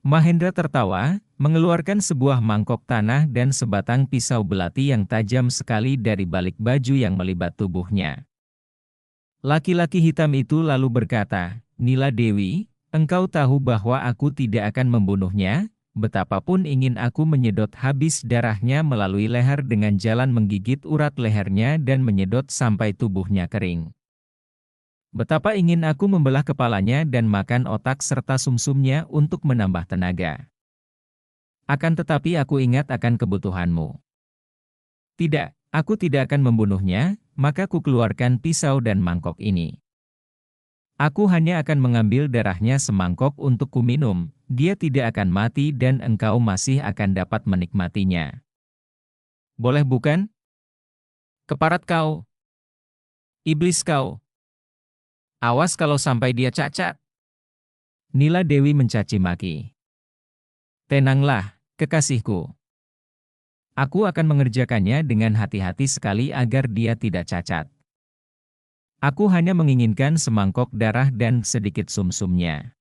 Mahendra tertawa, mengeluarkan sebuah mangkok tanah dan sebatang pisau belati yang tajam sekali dari balik baju yang melibat tubuhnya. Laki-laki hitam itu lalu berkata, "Nila Dewi, engkau tahu bahwa aku tidak akan membunuhnya, betapapun ingin aku menyedot habis darahnya melalui leher dengan jalan menggigit urat lehernya dan menyedot sampai tubuhnya kering. Betapa ingin aku membelah kepalanya dan makan otak serta sumsumnya untuk menambah tenaga. Akan tetapi aku ingat akan kebutuhanmu. Tidak, aku tidak akan membunuhnya, maka ku keluarkan pisau dan mangkok ini. Aku hanya akan mengambil darahnya semangkok untuk ku minum, dia tidak akan mati dan engkau masih akan dapat menikmatinya. Boleh bukan? Keparat kau! Iblis kau! Awas kalau sampai dia cacat." Nila Dewi mencaci maki. "Tenanglah, kekasihku. Aku akan mengerjakannya dengan hati-hati sekali agar dia tidak cacat. Aku hanya menginginkan semangkok darah dan sedikit sumsumnya.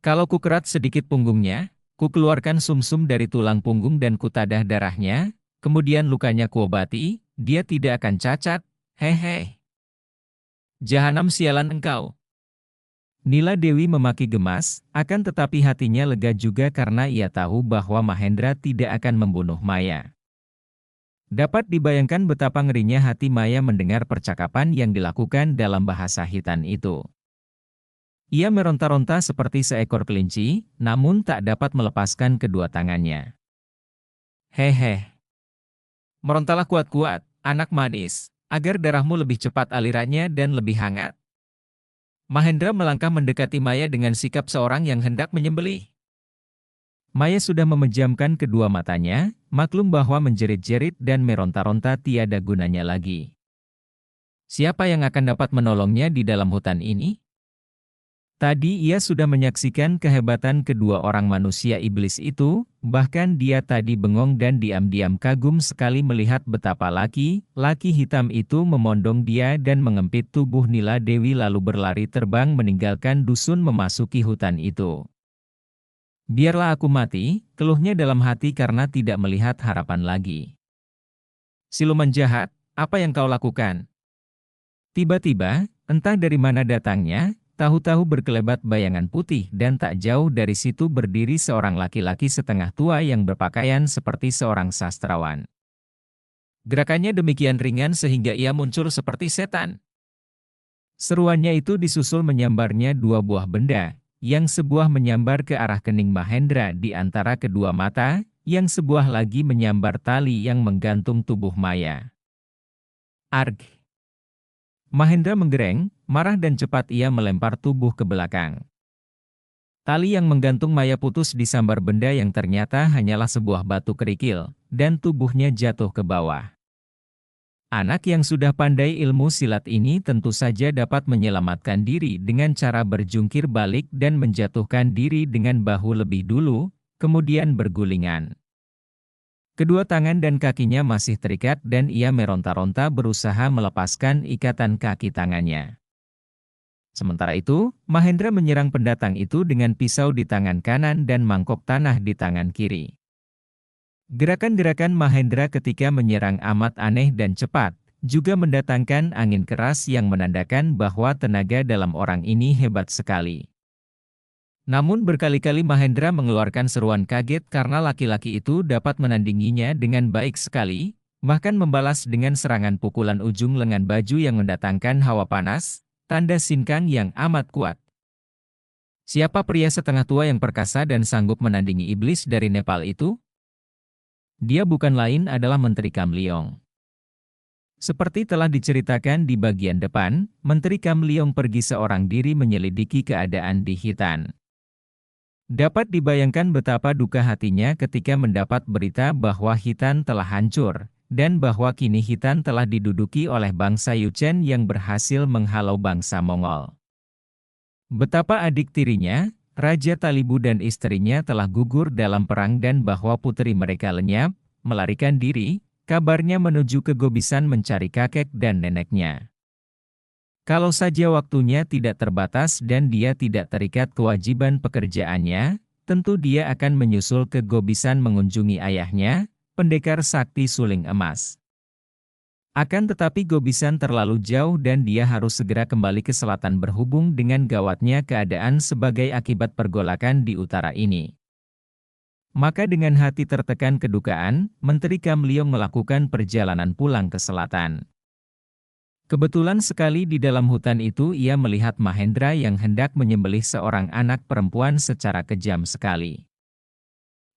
Kalau ku kerat sedikit punggungnya, ku keluarkan sumsum dari tulang punggung dan ku tadah darahnya, kemudian lukanya ku obati, dia tidak akan cacat, hehe. Jahanam sialan engkau." Nila Dewi memaki gemas, akan tetapi hatinya lega juga karena ia tahu bahwa Mahendra tidak akan membunuh Maya. Dapat dibayangkan betapa ngerinya hati Maya mendengar percakapan yang dilakukan dalam bahasa Hitan itu. Ia meronta-ronta seperti seekor kelinci, namun tak dapat melepaskan kedua tangannya. "Hehe. Merontalah kuat-kuat, anak manis, agar darahmu lebih cepat alirannya dan lebih hangat." Mahendra melangkah mendekati Maya dengan sikap seorang yang hendak menyembelih. Maya sudah memejamkan kedua matanya, maklum bahwa menjerit-jerit dan meronta-ronta tiada gunanya lagi. Siapa yang akan dapat menolongnya di dalam hutan ini? Tadi ia sudah menyaksikan kehebatan kedua orang manusia iblis itu, bahkan dia tadi bengong dan diam-diam kagum sekali melihat betapa laki-laki hitam itu memondong dia dan mengempit tubuh Nila Dewi lalu berlari terbang meninggalkan dusun memasuki hutan itu. "Biarlah aku mati," keluhnya dalam hati karena tidak melihat harapan lagi. "Siluman jahat, apa yang kau lakukan?" Tiba-tiba, entah dari mana datangnya, tahu-tahu berkelebat bayangan putih dan tak jauh dari situ berdiri seorang laki-laki setengah tua yang berpakaian seperti seorang sastrawan. Gerakannya demikian ringan sehingga ia muncul seperti setan. Seruannya itu disusul menyambarnya dua buah benda, yang sebuah menyambar ke arah kening Mahendra di antara kedua mata, yang sebuah lagi menyambar tali yang menggantung tubuh Maya. Arg! Mahendra menggereng, marah dan cepat ia melempar tubuh ke belakang. Tali yang menggantung Maya putus disambar benda yang ternyata hanyalah sebuah batu kerikil, dan tubuhnya jatuh ke bawah. Anak yang sudah pandai ilmu silat ini tentu saja dapat menyelamatkan diri dengan cara berjungkir balik dan menjatuhkan diri dengan bahu lebih dulu, kemudian bergulingan. Kedua tangan dan kakinya masih terikat dan ia meronta-ronta berusaha melepaskan ikatan kaki tangannya. Sementara itu, Mahendra menyerang pendatang itu dengan pisau di tangan kanan dan mangkok tanah di tangan kiri. Gerakan-gerakan Mahendra ketika menyerang amat aneh dan cepat, juga mendatangkan angin keras yang menandakan bahwa tenaga dalam orang ini hebat sekali. Namun berkali-kali Mahendra mengeluarkan seruan kaget karena laki-laki itu dapat menandinginya dengan baik sekali, bahkan membalas dengan serangan pukulan ujung lengan baju yang mendatangkan hawa panas, tanda sinkang yang amat kuat. Siapa pria setengah tua yang perkasa dan sanggup menandingi iblis dari Nepal itu? Dia bukan lain adalah Menteri Kamliong. Seperti telah diceritakan di bagian depan, Menteri Kamliong pergi seorang diri menyelidiki keadaan di Hitan. Dapat dibayangkan betapa duka hatinya ketika mendapat berita bahwa Hitan telah hancur, dan bahwa kini Hitan telah diduduki oleh bangsa Yuchen yang berhasil menghalau bangsa Mongol. Betapa adik tirinya, Raja Talibu dan istrinya telah gugur dalam perang dan bahwa putri mereka lenyap, melarikan diri, kabarnya menuju ke Gobisan mencari kakek dan neneknya. Kalau saja waktunya tidak terbatas dan dia tidak terikat kewajiban pekerjaannya, tentu dia akan menyusul ke Gobisan mengunjungi ayahnya, pendekar sakti suling emas. Akan tetapi Gobisan terlalu jauh dan dia harus segera kembali ke selatan berhubung dengan gawatnya keadaan sebagai akibat pergolakan di utara ini. Maka dengan hati tertekan kedukaan, Menteri Kamliong melakukan perjalanan pulang ke selatan. Kebetulan sekali di dalam hutan itu ia melihat Mahendra yang hendak menyembelih seorang anak perempuan secara kejam sekali.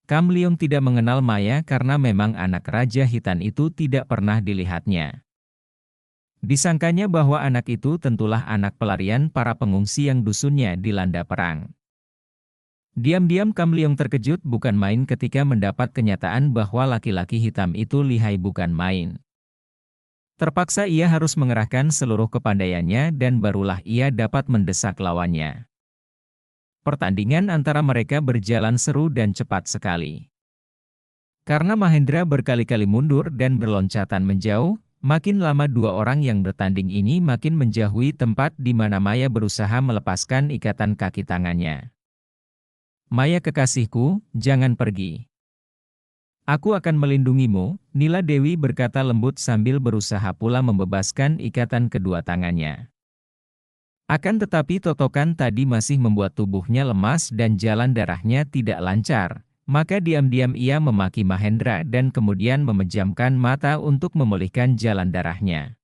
Kamliong tidak mengenal Maya karena memang anak Raja Hitan itu tidak pernah dilihatnya. Disangkanya bahwa anak itu tentulah anak pelarian para pengungsi yang dusunnya dilanda perang. Diam-diam Kamliong terkejut bukan main ketika mendapat kenyataan bahwa laki-laki hitam itu lihai bukan main. Terpaksa ia harus mengerahkan seluruh kepandaiannya dan barulah ia dapat mendesak lawannya. Pertandingan antara mereka berjalan seru dan cepat sekali. Karena Mahendra berkali-kali mundur dan berloncatan menjauh, makin lama dua orang yang bertanding ini makin menjauhi tempat di mana Maya berusaha melepaskan ikatan kaki tangannya. "Maya kekasihku, jangan pergi. Aku akan melindungimu," Nila Dewi berkata lembut sambil berusaha pula membebaskan ikatan kedua tangannya. Akan tetapi totokan tadi masih membuat tubuhnya lemas dan jalan darahnya tidak lancar, maka diam-diam ia memaki Mahendra dan kemudian memejamkan mata untuk memulihkan jalan darahnya.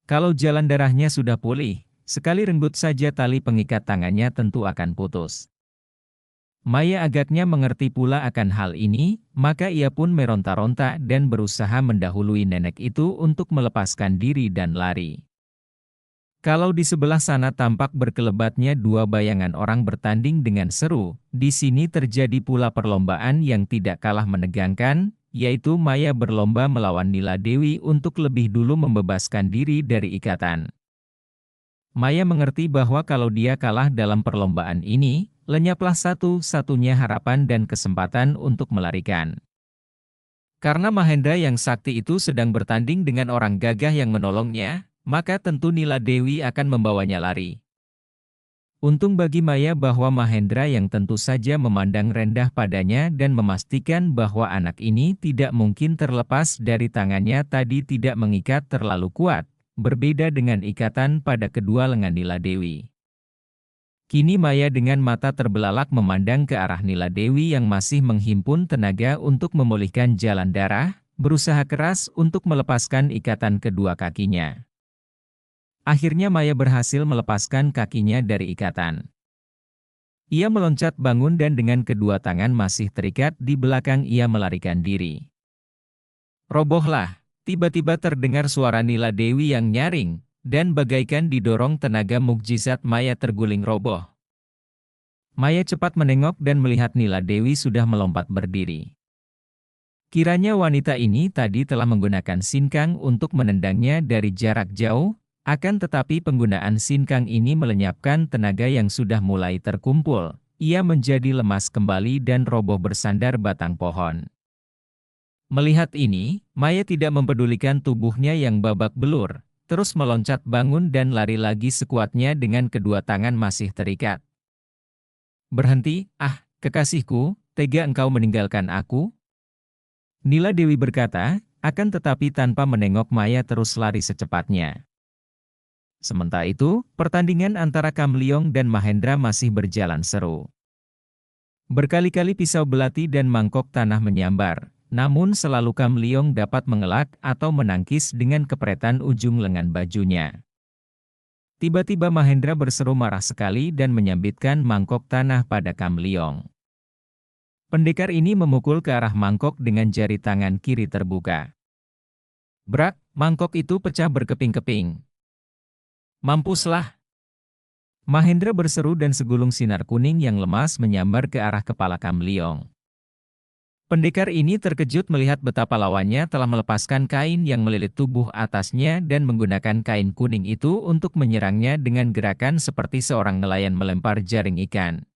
Kalau jalan darahnya sudah pulih, sekali renggut saja tali pengikat tangannya tentu akan putus. Maya agaknya mengerti pula akan hal ini, maka ia pun meronta-ronta dan berusaha mendahului nenek itu untuk melepaskan diri dan lari. Kalau di sebelah sana tampak berkelebatnya dua bayangan orang bertanding dengan seru, di sini terjadi pula perlombaan yang tidak kalah menegangkan, yaitu Maya berlomba melawan Nila Dewi untuk lebih dulu membebaskan diri dari ikatan. Maya mengerti bahwa kalau dia kalah dalam perlombaan ini, lenyaplah satu-satunya harapan dan kesempatan untuk melarikan. Karena Mahendra yang sakti itu sedang bertanding dengan orang gagah yang menolongnya, maka tentu Nila Dewi akan membawanya lari. Untung bagi Maya bahwa Mahendra yang tentu saja memandang rendah padanya dan memastikan bahwa anak ini tidak mungkin terlepas dari tangannya tadi tidak mengikat terlalu kuat, berbeda dengan ikatan pada kedua lengan Nila Dewi. Kini Maya dengan mata terbelalak memandang ke arah Nila Dewi yang masih menghimpun tenaga untuk memulihkan jalan darah, berusaha keras untuk melepaskan ikatan kedua kakinya. Akhirnya Maya berhasil melepaskan kakinya dari ikatan. Ia meloncat bangun dan dengan kedua tangan masih terikat di belakang ia melarikan diri. "Robohlah!" Tiba-tiba terdengar suara Nila Dewi yang nyaring, dan bagaikan didorong tenaga mukjizat Maya terguling roboh. Maya cepat menengok dan melihat Nila Dewi sudah melompat berdiri. Kiranya wanita ini tadi telah menggunakan sinkang untuk menendangnya dari jarak jauh, akan tetapi penggunaan sinkang ini melenyapkan tenaga yang sudah mulai terkumpul. Ia menjadi lemas kembali dan roboh bersandar batang pohon. Melihat ini, Maya tidak mempedulikan tubuhnya yang babak belur, terus meloncat bangun dan lari lagi sekuatnya dengan kedua tangan masih terikat. "Berhenti, kekasihku, tega engkau meninggalkan aku?" Nila Dewi berkata, akan tetapi tanpa menengok Maya terus lari secepatnya. Sementara itu, pertandingan antara Kamliong dan Mahendra masih berjalan seru. Berkali-kali pisau belati dan mangkok tanah menyambar. Namun selalu Kamliong dapat mengelak atau menangkis dengan kepretan ujung lengan bajunya. Tiba-tiba Mahendra berseru marah sekali dan menyambitkan mangkok tanah pada Kamliong. Pendekar ini memukul ke arah mangkok dengan jari tangan kiri terbuka. Brak, mangkok itu pecah berkeping-keping. "Mampuslah!" Mahendra berseru dan segulung sinar kuning yang lemas menyambar ke arah kepala Kamliong. Pendekar ini terkejut melihat betapa lawannya telah melepaskan kain yang melilit tubuh atasnya dan menggunakan kain kuning itu untuk menyerangnya dengan gerakan seperti seorang nelayan melempar jaring ikan.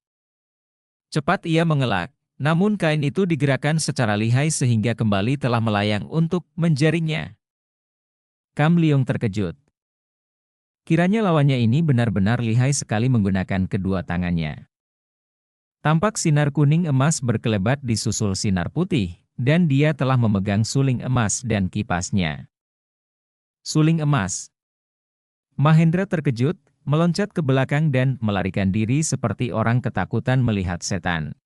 Cepat ia mengelak, namun kain itu digerakkan secara lihai sehingga kembali telah melayang untuk menjaringnya. Kamliong terkejut. Kiranya lawannya ini benar-benar lihai sekali menggunakan kedua tangannya. Tampak sinar kuning emas berkelebat di susul sinar putih, dan dia telah memegang suling emas dan kipasnya. Suling emas. Mahendra terkejut, meloncat ke belakang dan melarikan diri seperti orang ketakutan melihat setan.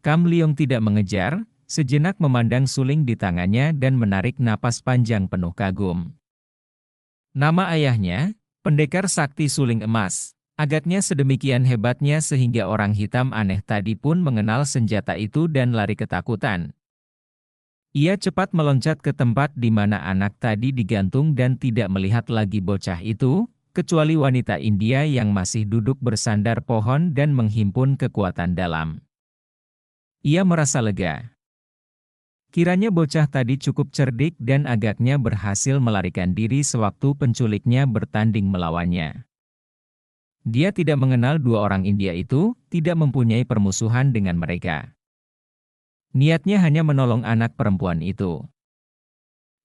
Kam Leong tidak mengejar, sejenak memandang suling di tangannya dan menarik napas panjang penuh kagum. Nama ayahnya, pendekar sakti suling emas. Agaknya sedemikian hebatnya sehingga orang hitam aneh tadi pun mengenal senjata itu dan lari ketakutan. Ia cepat meloncat ke tempat di mana anak tadi digantung dan tidak melihat lagi bocah itu, kecuali wanita India yang masih duduk bersandar pohon dan menghimpun kekuatan dalam. Ia merasa lega. Kiranya bocah tadi cukup cerdik dan agaknya berhasil melarikan diri sewaktu penculiknya bertanding melawannya. Dia tidak mengenal dua orang India itu, tidak mempunyai permusuhan dengan mereka. Niatnya hanya menolong anak perempuan itu.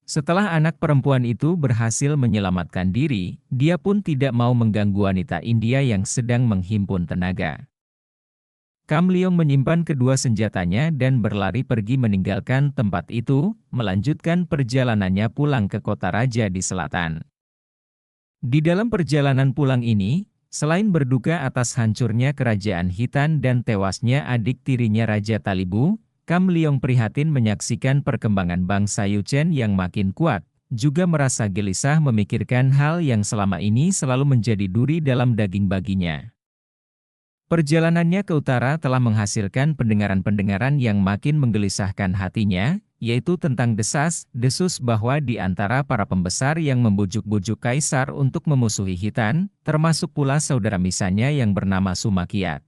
Setelah anak perempuan itu berhasil menyelamatkan diri, dia pun tidak mau mengganggu wanita India yang sedang menghimpun tenaga. Kam Leong menyimpan kedua senjatanya dan berlari pergi meninggalkan tempat itu, melanjutkan perjalanannya pulang ke kota raja di selatan. Di dalam perjalanan pulang ini, selain berduka atas hancurnya kerajaan Hitan dan tewasnya adik tirinya Raja Talibu, Kam Leong prihatin menyaksikan perkembangan bangsa Yuchen yang makin kuat, juga merasa gelisah memikirkan hal yang selama ini selalu menjadi duri dalam daging baginya. Perjalanannya ke utara telah menghasilkan pendengaran-pendengaran yang makin menggelisahkan hatinya, yaitu tentang desas-desus bahwa di antara para pembesar yang membujuk-bujuk kaisar untuk memusuhi Hitan, termasuk pula saudara misannya yang bernama Sumakiat.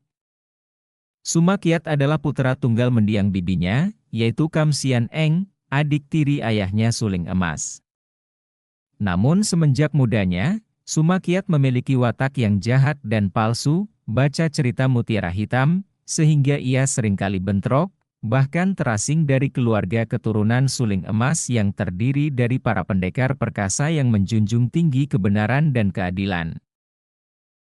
Sumakiat adalah putra tunggal mendiang bibinya, yaitu Kam Sian Eng, adik tiri ayahnya suling emas. Namun semenjak mudanya, Sumakiat memiliki watak yang jahat dan palsu, baca cerita Mutiara Hitam, sehingga ia seringkali bentrok, bahkan terasing dari keluarga keturunan suling emas yang terdiri dari para pendekar perkasa yang menjunjung tinggi kebenaran dan keadilan.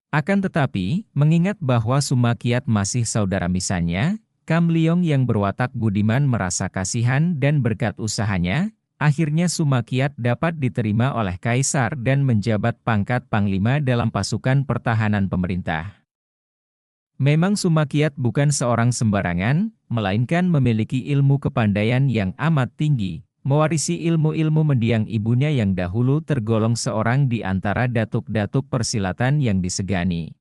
Akan tetapi, mengingat bahwa Sumakiat masih saudara misannya, Kam Leong yang berwatak budiman merasa kasihan dan berkat usahanya, akhirnya Sumakiat dapat diterima oleh kaisar dan menjabat pangkat panglima dalam pasukan pertahanan pemerintah. Memang Sumakiat bukan seorang sembarangan, melainkan memiliki ilmu kepandaian yang amat tinggi, mewarisi ilmu-ilmu mendiang ibunya yang dahulu tergolong seorang di antara datuk-datuk persilatan yang disegani.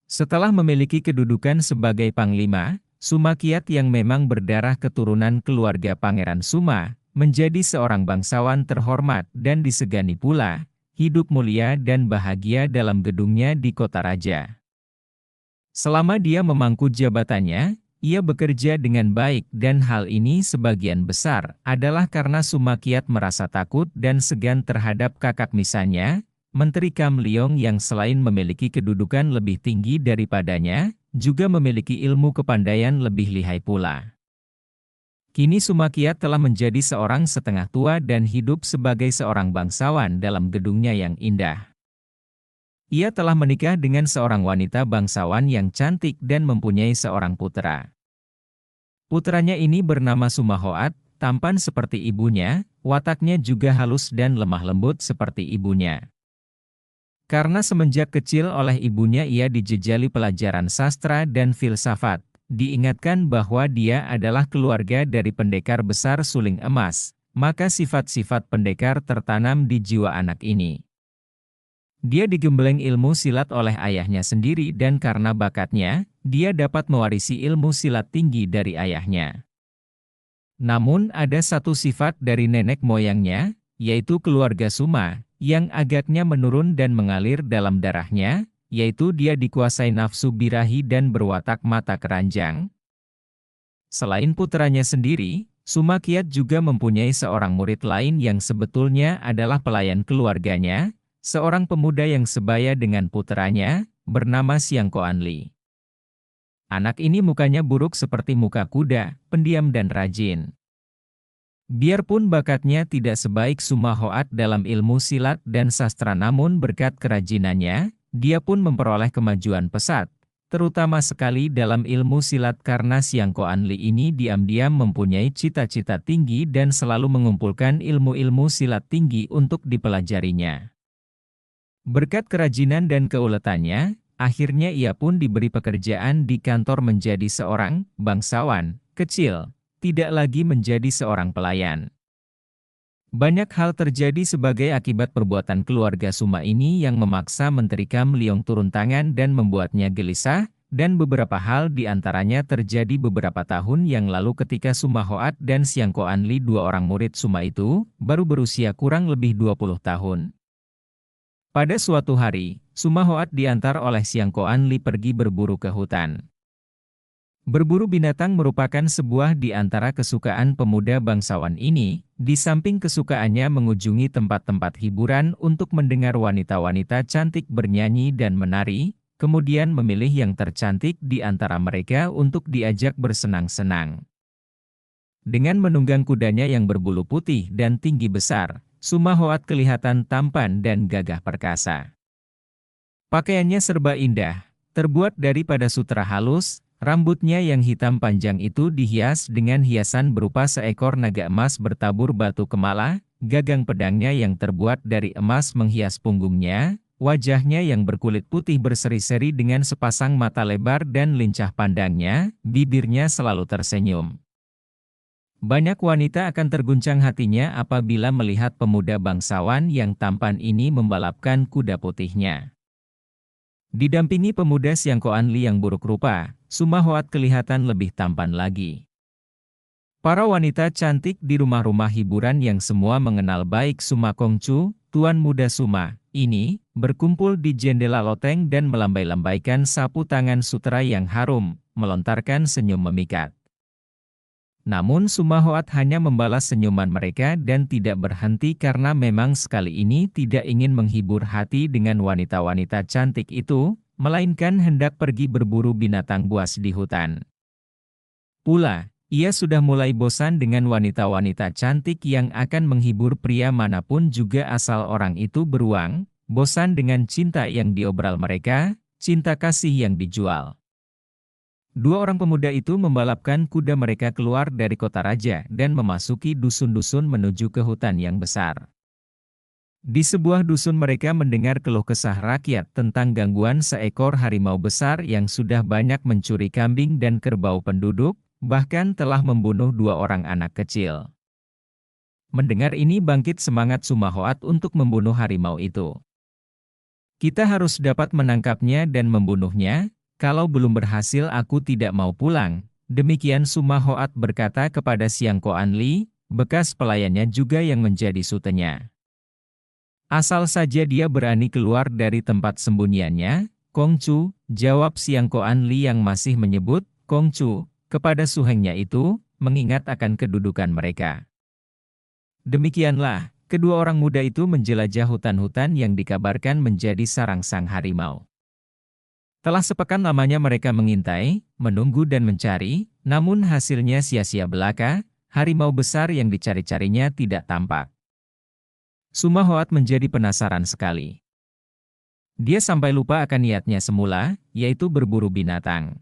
Setelah memiliki kedudukan sebagai panglima, Sumakiat yang memang berdarah keturunan keluarga Pangeran Suma, menjadi seorang bangsawan terhormat dan disegani pula, hidup mulia dan bahagia dalam gedungnya di kota raja. Selama dia memangku jabatannya, ia bekerja dengan baik dan hal ini sebagian besar adalah karena Sumakiat merasa takut dan segan terhadap kakak misannya, Menteri Kam Leong yang selain memiliki kedudukan lebih tinggi daripadanya, juga memiliki ilmu kepandaian lebih lihai pula. Kini Sumakiat telah menjadi seorang setengah tua dan hidup sebagai seorang bangsawan dalam gedungnya yang indah. Ia telah menikah dengan seorang wanita bangsawan yang cantik dan mempunyai seorang putra. Putranya ini bernama Sumahoat, tampan seperti ibunya, wataknya juga halus dan lemah lembut seperti ibunya. Karena semenjak kecil oleh ibunya ia dijejali pelajaran sastra dan filsafat, diingatkan bahwa dia adalah keluarga dari pendekar besar suling emas, maka sifat-sifat pendekar tertanam di jiwa anak ini. Dia digembleng ilmu silat oleh ayahnya sendiri dan karena bakatnya, dia dapat mewarisi ilmu silat tinggi dari ayahnya. Namun ada satu sifat dari nenek moyangnya, yaitu keluarga Suma, yang agaknya menurun dan mengalir dalam darahnya, yaitu dia dikuasai nafsu birahi dan berwatak mata keranjang. Selain putranya sendiri, Sumakiat juga mempunyai seorang murid lain yang sebetulnya adalah pelayan keluarganya, seorang pemuda yang sebaya dengan putranya, bernama Siang Koanli. Anak ini mukanya buruk seperti muka kuda, pendiam dan rajin. Biarpun bakatnya tidak sebaik Sumahoat dalam ilmu silat dan sastra namun berkat kerajinannya, dia pun memperoleh kemajuan pesat, terutama sekali dalam ilmu silat karena Siang Koan Li ini diam-diam mempunyai cita-cita tinggi dan selalu mengumpulkan ilmu-ilmu silat tinggi untuk dipelajarinya. Berkat kerajinan dan keuletannya, akhirnya ia pun diberi pekerjaan di kantor menjadi seorang bangsawan kecil, tidak lagi menjadi seorang pelayan. Banyak hal terjadi sebagai akibat perbuatan keluarga Suma ini yang memaksa Menteri Kam Leong turun tangan dan membuatnya gelisah, dan beberapa hal diantaranya terjadi beberapa tahun yang lalu ketika Suma Hoat dan Siang Koan Li, dua orang murid Suma itu, baru berusia kurang lebih 20 tahun. Pada suatu hari, Suma Hoat diantar oleh Siang Koan Li pergi berburu ke hutan. Berburu binatang merupakan sebuah di antara kesukaan pemuda bangsawan ini, di samping kesukaannya mengunjungi tempat-tempat hiburan untuk mendengar wanita-wanita cantik bernyanyi dan menari, kemudian memilih yang tercantik di antara mereka untuk diajak bersenang-senang. Dengan menunggang kudanya yang berbulu putih dan tinggi besar, Suma Hoat kelihatan tampan dan gagah perkasa. Pakaiannya serba indah, terbuat daripada sutra halus. Rambutnya yang hitam panjang itu dihias dengan hiasan berupa seekor naga emas bertabur batu kemala, gagang pedangnya yang terbuat dari emas menghias punggungnya, wajahnya yang berkulit putih berseri-seri dengan sepasang mata lebar dan lincah pandangnya, bibirnya selalu tersenyum. Banyak wanita akan terguncang hatinya apabila melihat pemuda bangsawan yang tampan ini membalapkan kuda putihnya. Didampingi pemuda Siang Koan Li yang buruk rupa, Suma Hoat kelihatan lebih tampan lagi. Para wanita cantik di rumah-rumah hiburan yang semua mengenal baik Suma Kongcu, tuan muda Suma, ini, berkumpul di jendela loteng dan melambai-lambaikan sapu tangan sutra yang harum, melontarkan senyum memikat. Namun Suma Hoat hanya membalas senyuman mereka dan tidak berhenti karena memang sekali ini tidak ingin menghibur hati dengan wanita-wanita cantik itu, melainkan hendak pergi berburu binatang buas di hutan. Pula, ia sudah mulai bosan dengan wanita-wanita cantik yang akan menghibur pria manapun juga asal orang itu beruang, bosan dengan cinta yang diobral mereka, cinta kasih yang dijual. Dua orang pemuda itu membalapkan kuda mereka keluar dari kota raja dan memasuki dusun-dusun menuju ke hutan yang besar. Di sebuah dusun mereka mendengar keluh kesah rakyat tentang gangguan seekor harimau besar yang sudah banyak mencuri kambing dan kerbau penduduk, bahkan telah membunuh dua orang anak kecil. Mendengar ini bangkit semangat Suma Hoat untuk membunuh harimau itu. Kita harus dapat menangkapnya dan membunuhnya. Kalau belum berhasil aku tidak mau pulang, demikian Suma Hoat berkata kepada Siang Koan Li, bekas pelayannya juga yang menjadi sutenya. Asal saja dia berani keluar dari tempat sembunyiannya, Kongcu, jawab Siang Koan Li yang masih menyebut Kongcu kepada suhengnya itu, mengingat akan kedudukan mereka. Demikianlah, kedua orang muda itu menjelajah hutan-hutan yang dikabarkan menjadi sarang sang harimau. Telah sepekan lamanya mereka mengintai, menunggu dan mencari, namun hasilnya sia-sia belaka, harimau besar yang dicari-carinya tidak tampak. Suma Hoat menjadi penasaran sekali. Dia sampai lupa akan niatnya semula, yaitu berburu binatang.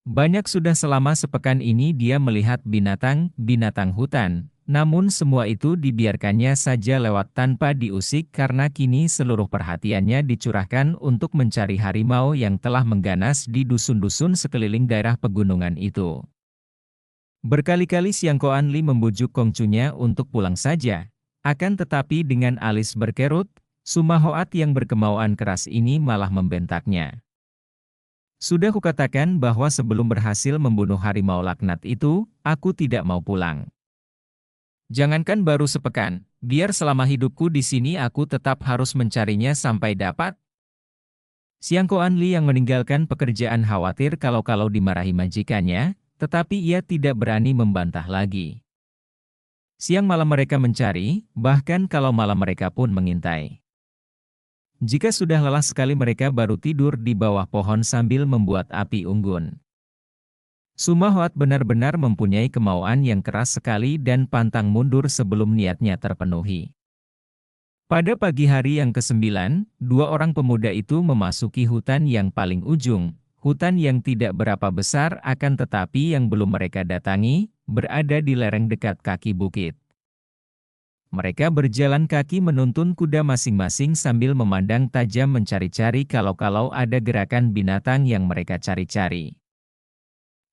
Banyak sudah selama sepekan ini dia melihat binatang hutan, namun semua itu dibiarkannya saja lewat tanpa diusik karena kini seluruh perhatiannya dicurahkan untuk mencari harimau yang telah mengganas di dusun-dusun sekeliling daerah pegunungan itu. Berkali-kali Siang Koan Li membujuk Kongcunya untuk pulang saja, akan tetapi dengan alis berkerut, Suma Hoat yang berkemauan keras ini malah membentaknya. Sudah kukatakan bahwa sebelum berhasil membunuh harimau laknat itu, aku tidak mau pulang. Jangankan baru sepekan, biar selama hidupku di sini aku tetap harus mencarinya sampai dapat. Siang Koan Li yang meninggalkan pekerjaan khawatir kalau-kalau dimarahi majikannya, tetapi ia tidak berani membantah lagi. Siang malam mereka mencari, bahkan kalau malam mereka pun mengintai. Jika sudah lelah sekali mereka baru tidur di bawah pohon sambil membuat api unggun. Suma Hoat benar-benar mempunyai kemauan yang keras sekali dan pantang mundur sebelum niatnya terpenuhi. Pada pagi hari yang ke-9, dua orang pemuda itu memasuki hutan yang paling ujung, hutan yang tidak berapa besar akan tetapi yang belum mereka datangi, berada di lereng dekat kaki bukit. Mereka berjalan kaki menuntun kuda masing-masing sambil memandang tajam mencari-cari kalau-kalau ada gerakan binatang yang mereka cari-cari.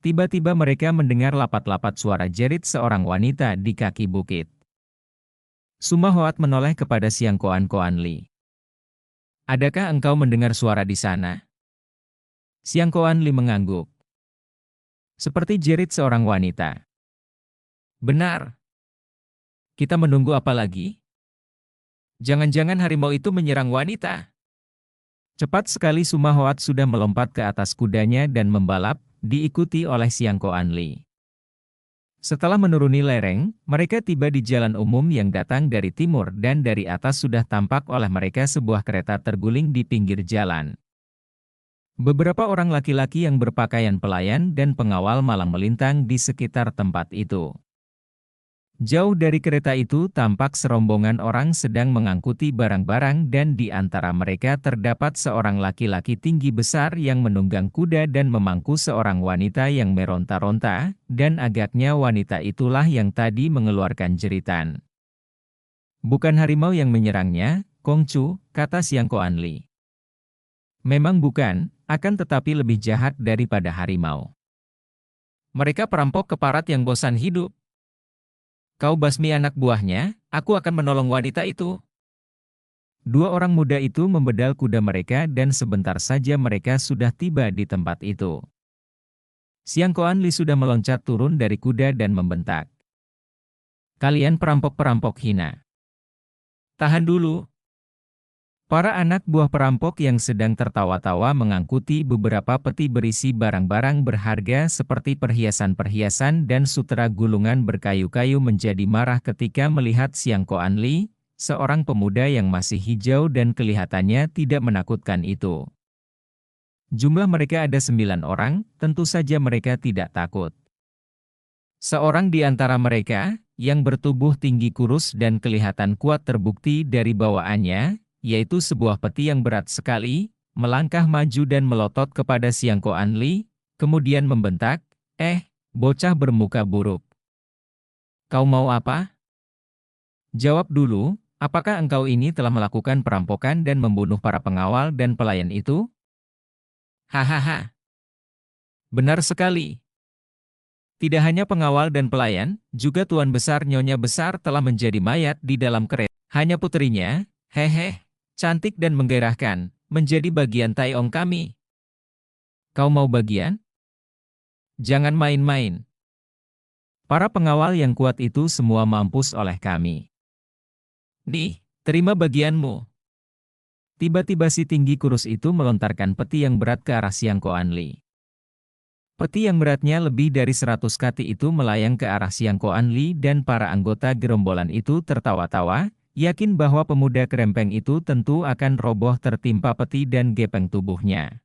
Tiba-tiba mereka mendengar lapat-lapat suara jerit seorang wanita di kaki bukit. Sumahoat menoleh kepada Siang Koan Li. "Adakah engkau mendengar suara di sana?" Siang Koan Li mengangguk. Seperti jerit seorang wanita. "Benar. Kita menunggu apa lagi? Jangan-jangan harimau itu menyerang wanita." Cepat sekali Sumahoat sudah melompat ke atas kudanya dan membalap, diikuti oleh Siang Koan Li. Setelah menuruni lereng, mereka tiba di jalan umum yang datang dari timur dan dari atas sudah tampak oleh mereka sebuah kereta terguling di pinggir jalan. Beberapa orang laki-laki yang berpakaian pelayan dan pengawal malang melintang di sekitar tempat itu. Jauh dari kereta itu tampak serombongan orang sedang mengangkuti barang-barang dan di antara mereka terdapat seorang laki-laki tinggi besar yang menunggang kuda dan memangku seorang wanita yang meronta-ronta, dan agaknya wanita itulah yang tadi mengeluarkan jeritan. "Bukan harimau yang menyerangnya, Kongcu," kata Siang Koan Li. "Memang bukan, akan tetapi lebih jahat daripada harimau. Mereka perampok keparat yang bosan hidup. Kau basmi anak buahnya, aku akan menolong wanita itu." Dua orang muda itu membedal kuda mereka dan sebentar saja mereka sudah tiba di tempat itu. Siang Koan Li sudah meloncat turun dari kuda dan membentak. "Kalian perampok-perampok hina. Tahan dulu." Para anak buah perampok yang sedang tertawa-tawa mengangkuti beberapa peti berisi barang-barang berharga seperti perhiasan-perhiasan dan sutera gulungan berkayu-kayu menjadi marah ketika melihat Siang Koan Li, seorang pemuda yang masih hijau dan kelihatannya tidak menakutkan itu. Jumlah mereka ada 9 orang, tentu saja mereka tidak takut. Seorang di antara mereka, yang bertubuh tinggi kurus dan kelihatan kuat terbukti dari bawaannya, yaitu sebuah peti yang berat sekali, melangkah maju dan melotot kepada Siang Koan Li, kemudian membentak, bocah bermuka buruk. Kau mau apa? Jawab dulu, apakah engkau ini telah melakukan perampokan dan membunuh para pengawal dan pelayan itu?" "Hahaha. Benar sekali. Tidak hanya pengawal dan pelayan, juga Tuan Besar Nyonya Besar telah menjadi mayat di dalam kereta. Hanya putrinya, cantik dan menggairahkan, menjadi bagian Taiong kami. Kau mau bagian? Jangan main-main. Para pengawal yang kuat itu semua mampus oleh kami. Nih, terima bagianmu." Tiba-tiba si tinggi kurus itu melontarkan peti yang berat ke arah Siang Koan Li. Peti yang beratnya lebih dari 100 kati itu melayang ke arah Siang Koan Li dan para anggota gerombolan itu tertawa-tawa, yakin bahwa pemuda kerempeng itu tentu akan roboh tertimpa peti dan gepeng tubuhnya.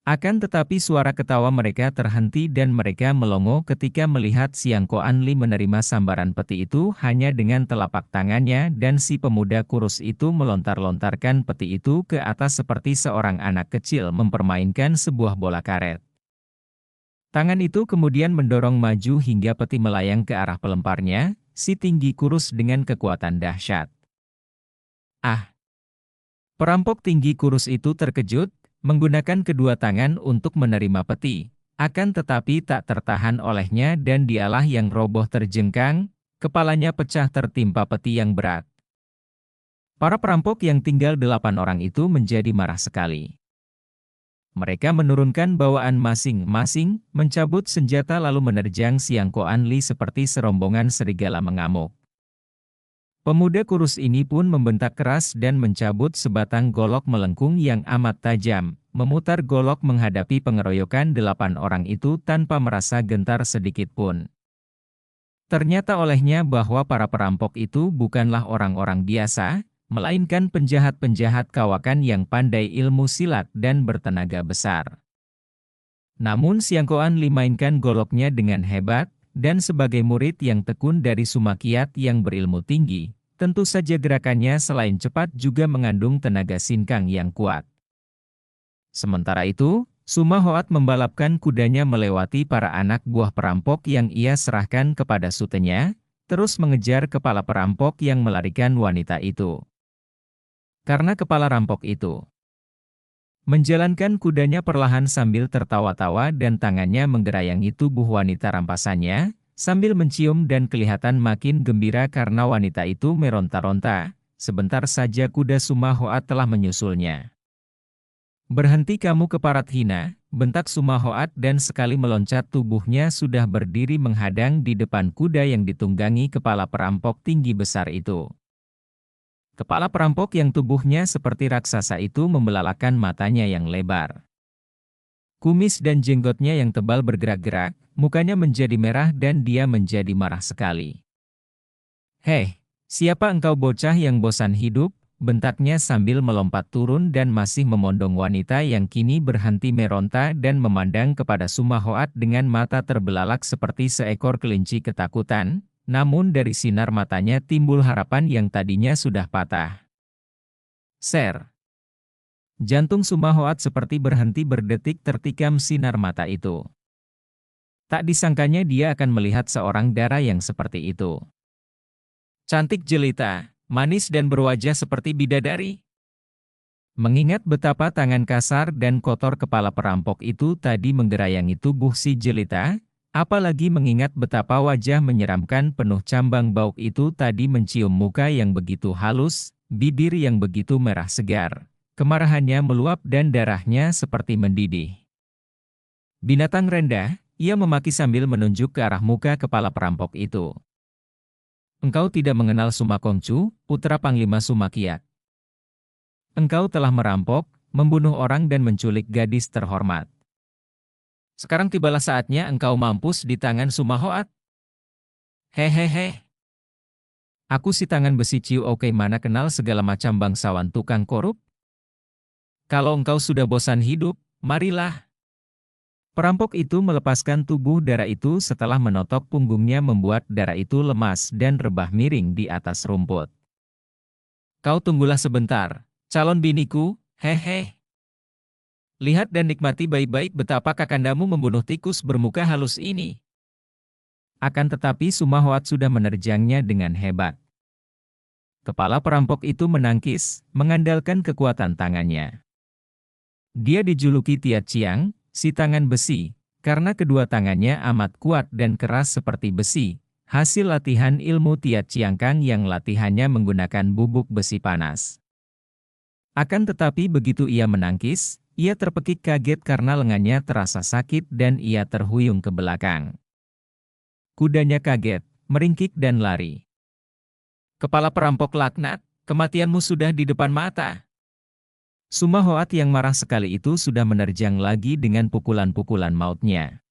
Akan tetapi suara ketawa mereka terhenti dan mereka melongo ketika melihat Siang Koan Li menerima sambaran peti itu hanya dengan telapak tangannya dan si pemuda kurus itu melontar-lontarkan peti itu ke atas seperti seorang anak kecil mempermainkan sebuah bola karet. Tangan itu kemudian mendorong maju hingga peti melayang ke arah pelemparnya, si tinggi kurus dengan kekuatan dahsyat. "Ah!" Perampok tinggi kurus itu terkejut, menggunakan kedua tangan untuk menerima peti. Akan tetapi tak tertahan olehnya dan dialah yang roboh terjengkang, kepalanya pecah tertimpa peti yang berat. Para perampok yang tinggal 8 orang itu menjadi marah sekali. Mereka menurunkan bawaan masing-masing, mencabut senjata lalu menerjang Siang Koan Li seperti serombongan serigala mengamuk. Pemuda kurus ini pun membentak keras dan mencabut sebatang golok melengkung yang amat tajam, memutar golok menghadapi pengeroyokan 8 orang itu tanpa merasa gentar sedikit pun. Ternyata olehnya bahwa para perampok itu bukanlah orang-orang biasa, melainkan penjahat-penjahat kawakan yang pandai ilmu silat dan bertenaga besar. Namun Siang Koan Li mainkan goloknya dengan hebat, dan sebagai murid yang tekun dari Sumakiat yang berilmu tinggi, tentu saja gerakannya selain cepat juga mengandung tenaga sinkang yang kuat. Sementara itu, Sumahoat membalapkan kudanya melewati para anak buah perampok yang ia serahkan kepada sutenya, terus mengejar kepala perampok yang melarikan wanita itu. Karena kepala rampok itu menjalankan kudanya perlahan sambil tertawa-tawa dan tangannya menggerayangi tubuh wanita rampasannya, sambil mencium dan kelihatan makin gembira karena wanita itu meronta-ronta. Sebentar saja kuda Sumahoat telah menyusulnya. "Berhenti kamu keparat hina," bentak Sumahoat dan sekali meloncat tubuhnya sudah berdiri menghadang di depan kuda yang ditunggangi kepala perampok tinggi besar itu. Kepala perampok yang tubuhnya seperti raksasa itu membelalakan matanya yang lebar. Kumis dan jenggotnya yang tebal bergerak-gerak, mukanya menjadi merah dan dia menjadi marah sekali. "Hei, siapa engkau bocah yang bosan hidup?" bentaknya sambil melompat turun dan masih memondong wanita yang kini berhenti meronta dan memandang kepada Sumahoat dengan mata terbelalak seperti seekor kelinci ketakutan, namun dari sinar matanya timbul harapan yang tadinya sudah patah. Ser. Jantung Sumahoat seperti berhenti berdetik tertikam sinar mata itu. Tak disangkanya dia akan melihat seorang dara yang seperti itu. Cantik jelita, manis dan berwajah seperti bidadari. Mengingat betapa tangan kasar dan kotor kepala perampok itu tadi menggerayangi tubuh si jelita, apalagi mengingat betapa wajah menyeramkan penuh cambang bauk itu tadi mencium muka yang begitu halus, bibir yang begitu merah segar. Kemarahannya meluap dan darahnya seperti mendidih. "Binatang rendah," ia memaki sambil menunjuk ke arah muka kepala perampok itu. "Engkau tidak mengenal Sumakongcu, putra Panglima Sumakiat. Engkau telah merampok, membunuh orang dan menculik gadis terhormat. Sekarang tibalah saatnya engkau mampus di tangan Sumahoat. Hehehe. Aku si tangan besi Ciu Oke mana kenal segala macam bangsawan tukang korup? Kalau engkau sudah bosan hidup, marilah." Perampok itu melepaskan tubuh dara itu setelah menotok punggungnya membuat dara itu lemas dan rebah miring di atas rumput. "Kau tunggulah sebentar, calon biniku, hehe. Lihat dan nikmati baik-baik betapa kakandamu membunuh tikus bermuka halus ini." Akan tetapi Sumahoat sudah menerjangnya dengan hebat. Kepala perampok itu menangkis, mengandalkan kekuatan tangannya. Dia dijuluki Tiat Chiang, si tangan besi, karena kedua tangannya amat kuat dan keras seperti besi, hasil latihan ilmu Tiat Chiang Kang yang latihannya menggunakan bubuk besi panas. Akan tetapi begitu ia menangkis, ia terpekik kaget karena lengannya terasa sakit dan ia terhuyung ke belakang. Kudanya kaget, meringkik dan lari. "Kepala perampok laknat, kematianmu sudah di depan mata." Sumahoat yang marah sekali itu sudah menerjang lagi dengan pukulan-pukulan mautnya.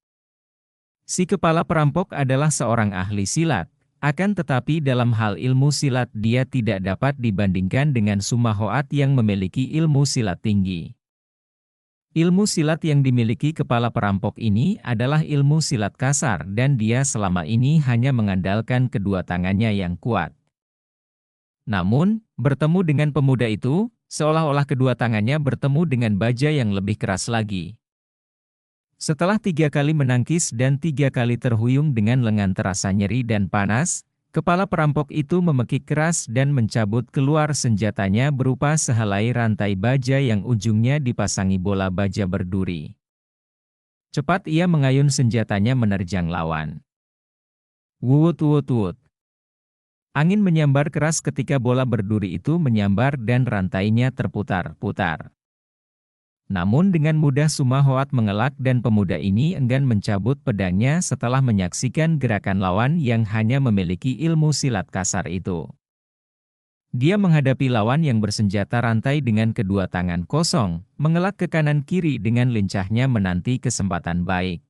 Si kepala perampok adalah seorang ahli silat, akan tetapi dalam hal ilmu silat dia tidak dapat dibandingkan dengan Sumahoat yang memiliki ilmu silat tinggi. Ilmu silat yang dimiliki kepala perampok ini adalah ilmu silat kasar dan dia selama ini hanya mengandalkan kedua tangannya yang kuat. Namun, bertemu dengan pemuda itu, seolah-olah kedua tangannya bertemu dengan baja yang lebih keras lagi. Setelah 3 kali menangkis dan 3 kali terhuyung dengan lengan terasa nyeri dan panas, kepala perampok itu memekik keras dan mencabut keluar senjatanya berupa sehelai rantai baja yang ujungnya dipasangi bola baja berduri. Cepat ia mengayun senjatanya menerjang lawan. Wuut wuut wuut. Angin menyambar keras ketika bola berduri itu menyambar dan rantainya terputar-putar. Namun dengan mudah Sumahoat mengelak dan pemuda ini enggan mencabut pedangnya setelah menyaksikan gerakan lawan yang hanya memiliki ilmu silat kasar itu. Dia menghadapi lawan yang bersenjata rantai dengan kedua tangan kosong, mengelak ke kanan kiri dengan lincahnya menanti kesempatan baik.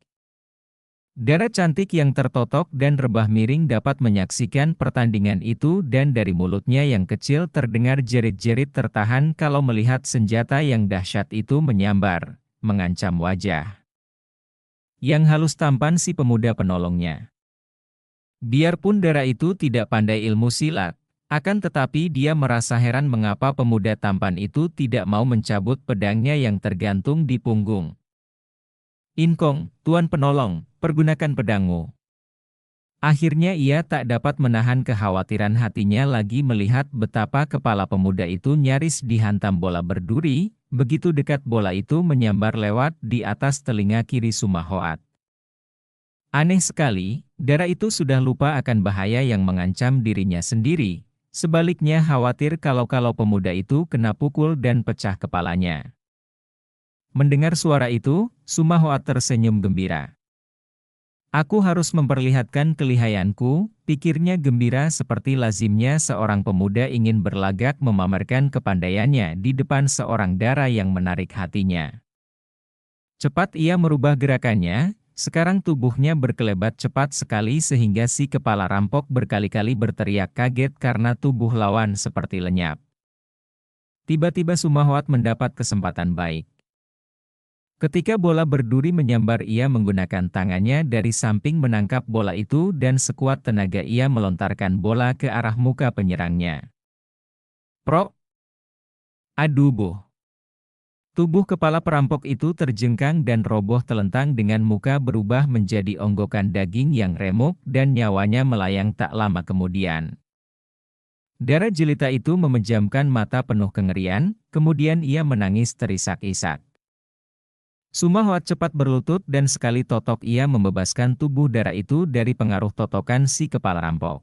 Dara cantik yang tertotok dan rebah miring dapat menyaksikan pertandingan itu dan dari mulutnya yang kecil terdengar jerit-jerit tertahan kalau melihat senjata yang dahsyat itu menyambar, mengancam wajah yang halus tampan si pemuda penolongnya. Biarpun Dara itu tidak pandai ilmu silat, akan tetapi dia merasa heran mengapa pemuda tampan itu tidak mau mencabut pedangnya yang tergantung di punggung. Inkong, Tuan Penolong, pergunakan pedangmu. Akhirnya ia tak dapat menahan kekhawatiran hatinya lagi melihat betapa kepala pemuda itu nyaris dihantam bola berduri, begitu dekat bola itu menyambar lewat di atas telinga kiri Sumahoat. Aneh sekali, Dara itu sudah lupa akan bahaya yang mengancam dirinya sendiri. Sebaliknya khawatir kalau pemuda itu kena pukul dan pecah kepalanya. Mendengar suara itu, Sumahoat tersenyum gembira. Aku harus memperlihatkan kelihayanku, pikirnya gembira seperti lazimnya seorang pemuda ingin berlagak memamerkan kepandaiannya di depan seorang Dara yang menarik hatinya. Cepat ia merubah gerakannya, sekarang tubuhnya berkelebat cepat sekali sehingga si kepala rampok berkali-kali berteriak kaget karena tubuh lawan seperti lenyap. Tiba-tiba Sumahoat mendapat kesempatan baik. Ketika bola berduri menyambar ia menggunakan tangannya dari samping menangkap bola itu dan sekuat tenaga ia melontarkan bola ke arah muka penyerangnya. Prok! Aduh! Tubuh kepala perampok itu terjengkang dan roboh telentang dengan muka berubah menjadi onggokan daging yang remuk dan nyawanya melayang tak lama kemudian. Dara jelita itu memejamkan mata penuh kengerian, kemudian ia menangis terisak-isak. Sumahoat cepat berlutut dan sekali totok ia membebaskan tubuh Dara itu dari pengaruh totokan si kepala rampok.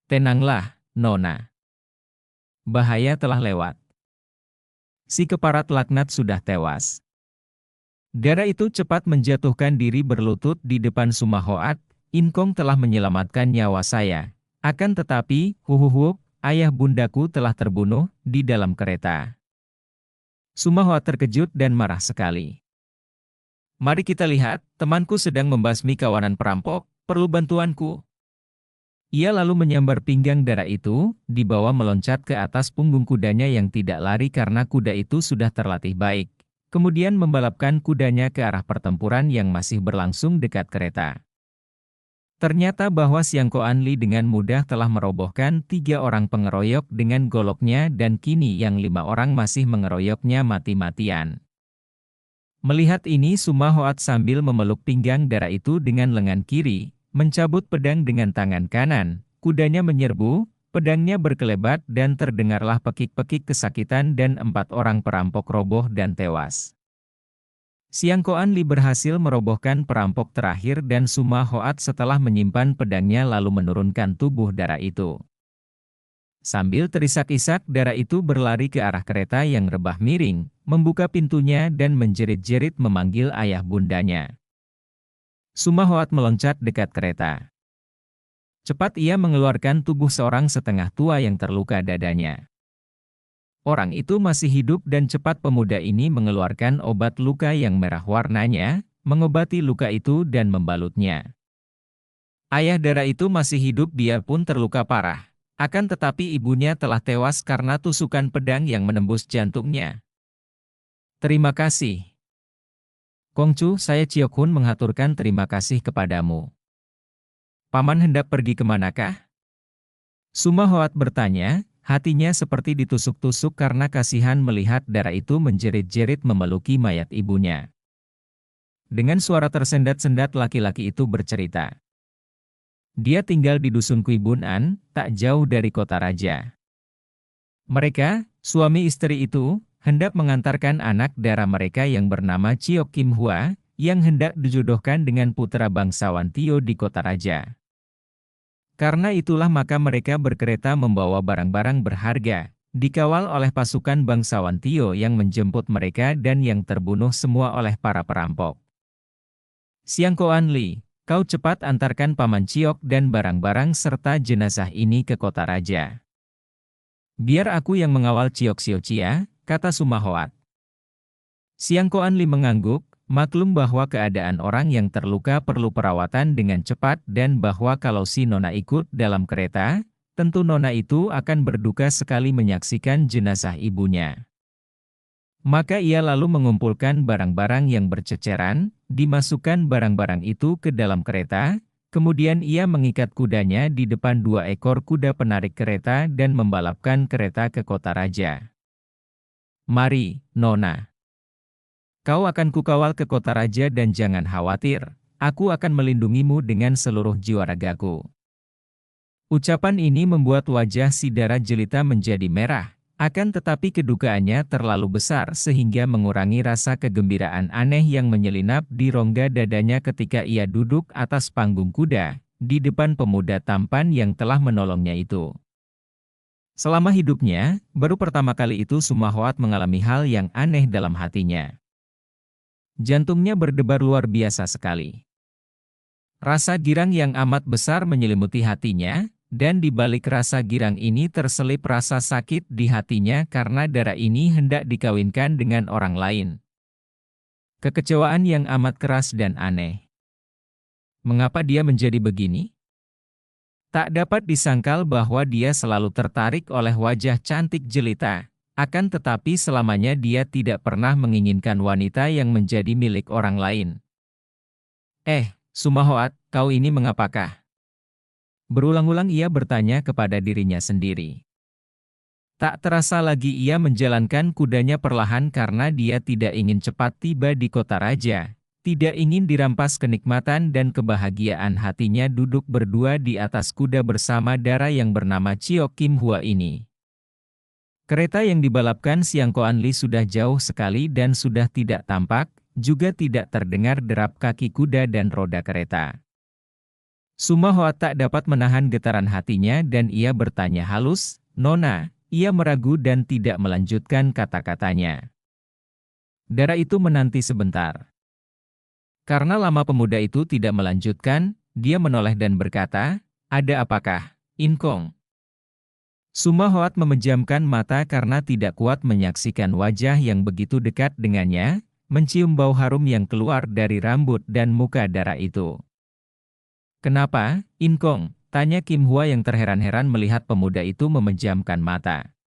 Tenanglah, Nona. Bahaya telah lewat. Si keparat laknat sudah tewas. Dara itu cepat menjatuhkan diri berlutut di depan Sumahoat, Inkong telah menyelamatkan nyawa saya. Akan tetapi, ayah bundaku telah terbunuh di dalam kereta. Sumahoat terkejut dan marah sekali. Mari kita lihat, temanku sedang membasmi kawanan perampok, perlu bantuanku. Ia lalu menyambar pinggang Dara itu, dibawa meloncat ke atas punggung kudanya yang tidak lari karena kuda itu sudah terlatih baik. Kemudian membalapkan kudanya ke arah pertempuran yang masih berlangsung dekat kereta. Ternyata bahwa Siang Koan Li dengan mudah telah merobohkan 3 orang pengeroyok dengan goloknya dan kini yang 5 orang masih mengeroyoknya mati-matian. Melihat ini Sumahoat sambil memeluk pinggang Dara itu dengan lengan kiri, mencabut pedang dengan tangan kanan, kudanya menyerbu, pedangnya berkelebat dan terdengarlah pekik-pekik kesakitan dan 4 orang perampok roboh dan tewas. Siang Koan Li berhasil merobohkan perampok terakhir dan Sumahoat setelah menyimpan pedangnya lalu menurunkan tubuh Dara itu. Sambil terisak-isak Dara itu berlari ke arah kereta yang rebah miring, membuka pintunya dan menjerit-jerit memanggil ayah bundanya. Sumahoat meloncat dekat kereta. Cepat ia mengeluarkan tubuh seorang setengah tua yang terluka dadanya. Orang itu masih hidup dan cepat pemuda ini mengeluarkan obat luka yang merah warnanya, mengobati luka itu dan membalutnya. Ayah Dara itu masih hidup biarpun terluka parah. Akan tetapi ibunya telah tewas karena tusukan pedang yang menembus jantungnya. Terima kasih. Kongcu, saya Ciok Hun menghaturkan terima kasih kepadamu. Paman hendak pergi kemanakah? Sumahoat bertanya, hatinya seperti ditusuk-tusuk karena kasihan melihat Dara itu menjerit-jerit memeluki mayat ibunya. Dengan suara tersendat-sendat laki-laki itu bercerita. Dia tinggal di dusun Kui Bun An, tak jauh dari kota raja. Mereka, suami istri itu, hendak mengantarkan anak Dara mereka yang bernama Ciok Kim Hua, yang hendak dijodohkan dengan putra bangsawan Tio di kota raja. Karena itulah maka mereka berkereta membawa barang-barang berharga, dikawal oleh pasukan bangsawan Tio yang menjemput mereka dan yang terbunuh semua oleh para perampok. Siang Koan Li, kau cepat antarkan Paman Ciok dan barang-barang serta jenazah ini ke kota raja. Biar aku yang mengawal Ciok Siocia, kata Sumahoat. Siang Koan Li mengangguk, maklum bahwa keadaan orang yang terluka perlu perawatan dengan cepat dan bahwa kalau si Nona ikut dalam kereta, tentu Nona itu akan berduka sekali menyaksikan jenazah ibunya. Maka ia lalu mengumpulkan barang-barang yang berceceran, dimasukkan barang-barang itu ke dalam kereta, kemudian ia mengikat kudanya di depan 2 ekor kuda penarik kereta dan membalapkan kereta ke kota raja. Mari, Nona. Kau akan kukawal ke kota raja dan jangan khawatir, aku akan melindungimu dengan seluruh jiwa ragaku. Ucapan ini membuat wajah si Dara jelita menjadi merah, akan tetapi kedukaannya terlalu besar sehingga mengurangi rasa kegembiraan aneh yang menyelinap di rongga dadanya ketika ia duduk atas panggung kuda, di depan pemuda tampan yang telah menolongnya itu. Selama hidupnya, baru pertama kali itu Sumahoat mengalami hal yang aneh dalam hatinya. Jantungnya berdebar luar biasa sekali. Rasa girang yang amat besar menyelimuti hatinya, dan di balik rasa girang ini terselip rasa sakit di hatinya karena Dara ini hendak dikawinkan dengan orang lain. Kekecewaan yang amat keras dan aneh. Mengapa dia menjadi begini? Tak dapat disangkal bahwa dia selalu tertarik oleh wajah cantik jelita, akan tetapi selamanya dia tidak pernah menginginkan wanita yang menjadi milik orang lain. Sumahoat, kau ini mengapakah? Berulang-ulang ia bertanya kepada dirinya sendiri. Tak terasa lagi ia menjalankan kudanya perlahan karena dia tidak ingin cepat tiba di kota raja, tidak ingin dirampas kenikmatan dan kebahagiaan hatinya duduk berdua di atas kuda bersama Dara yang bernama Ciok Kim Hua ini. Kereta yang dibalapkan Siang Koan Li sudah jauh sekali dan sudah tidak tampak, juga tidak terdengar derap kaki kuda dan roda kereta. Sumahoat tak dapat menahan getaran hatinya dan ia bertanya halus, "Nona?" Ia meragu dan tidak melanjutkan kata-katanya. Dara itu menanti sebentar. Karena lama pemuda itu tidak melanjutkan, dia menoleh dan berkata, "Ada apakah, Inkong?" Sumahoat memejamkan mata karena tidak kuat menyaksikan wajah yang begitu dekat dengannya, mencium bau harum yang keluar dari rambut dan muka Dara itu. "Kenapa, Inkong?" tanya Kim Hua yang terheran-heran melihat pemuda itu memejamkan mata.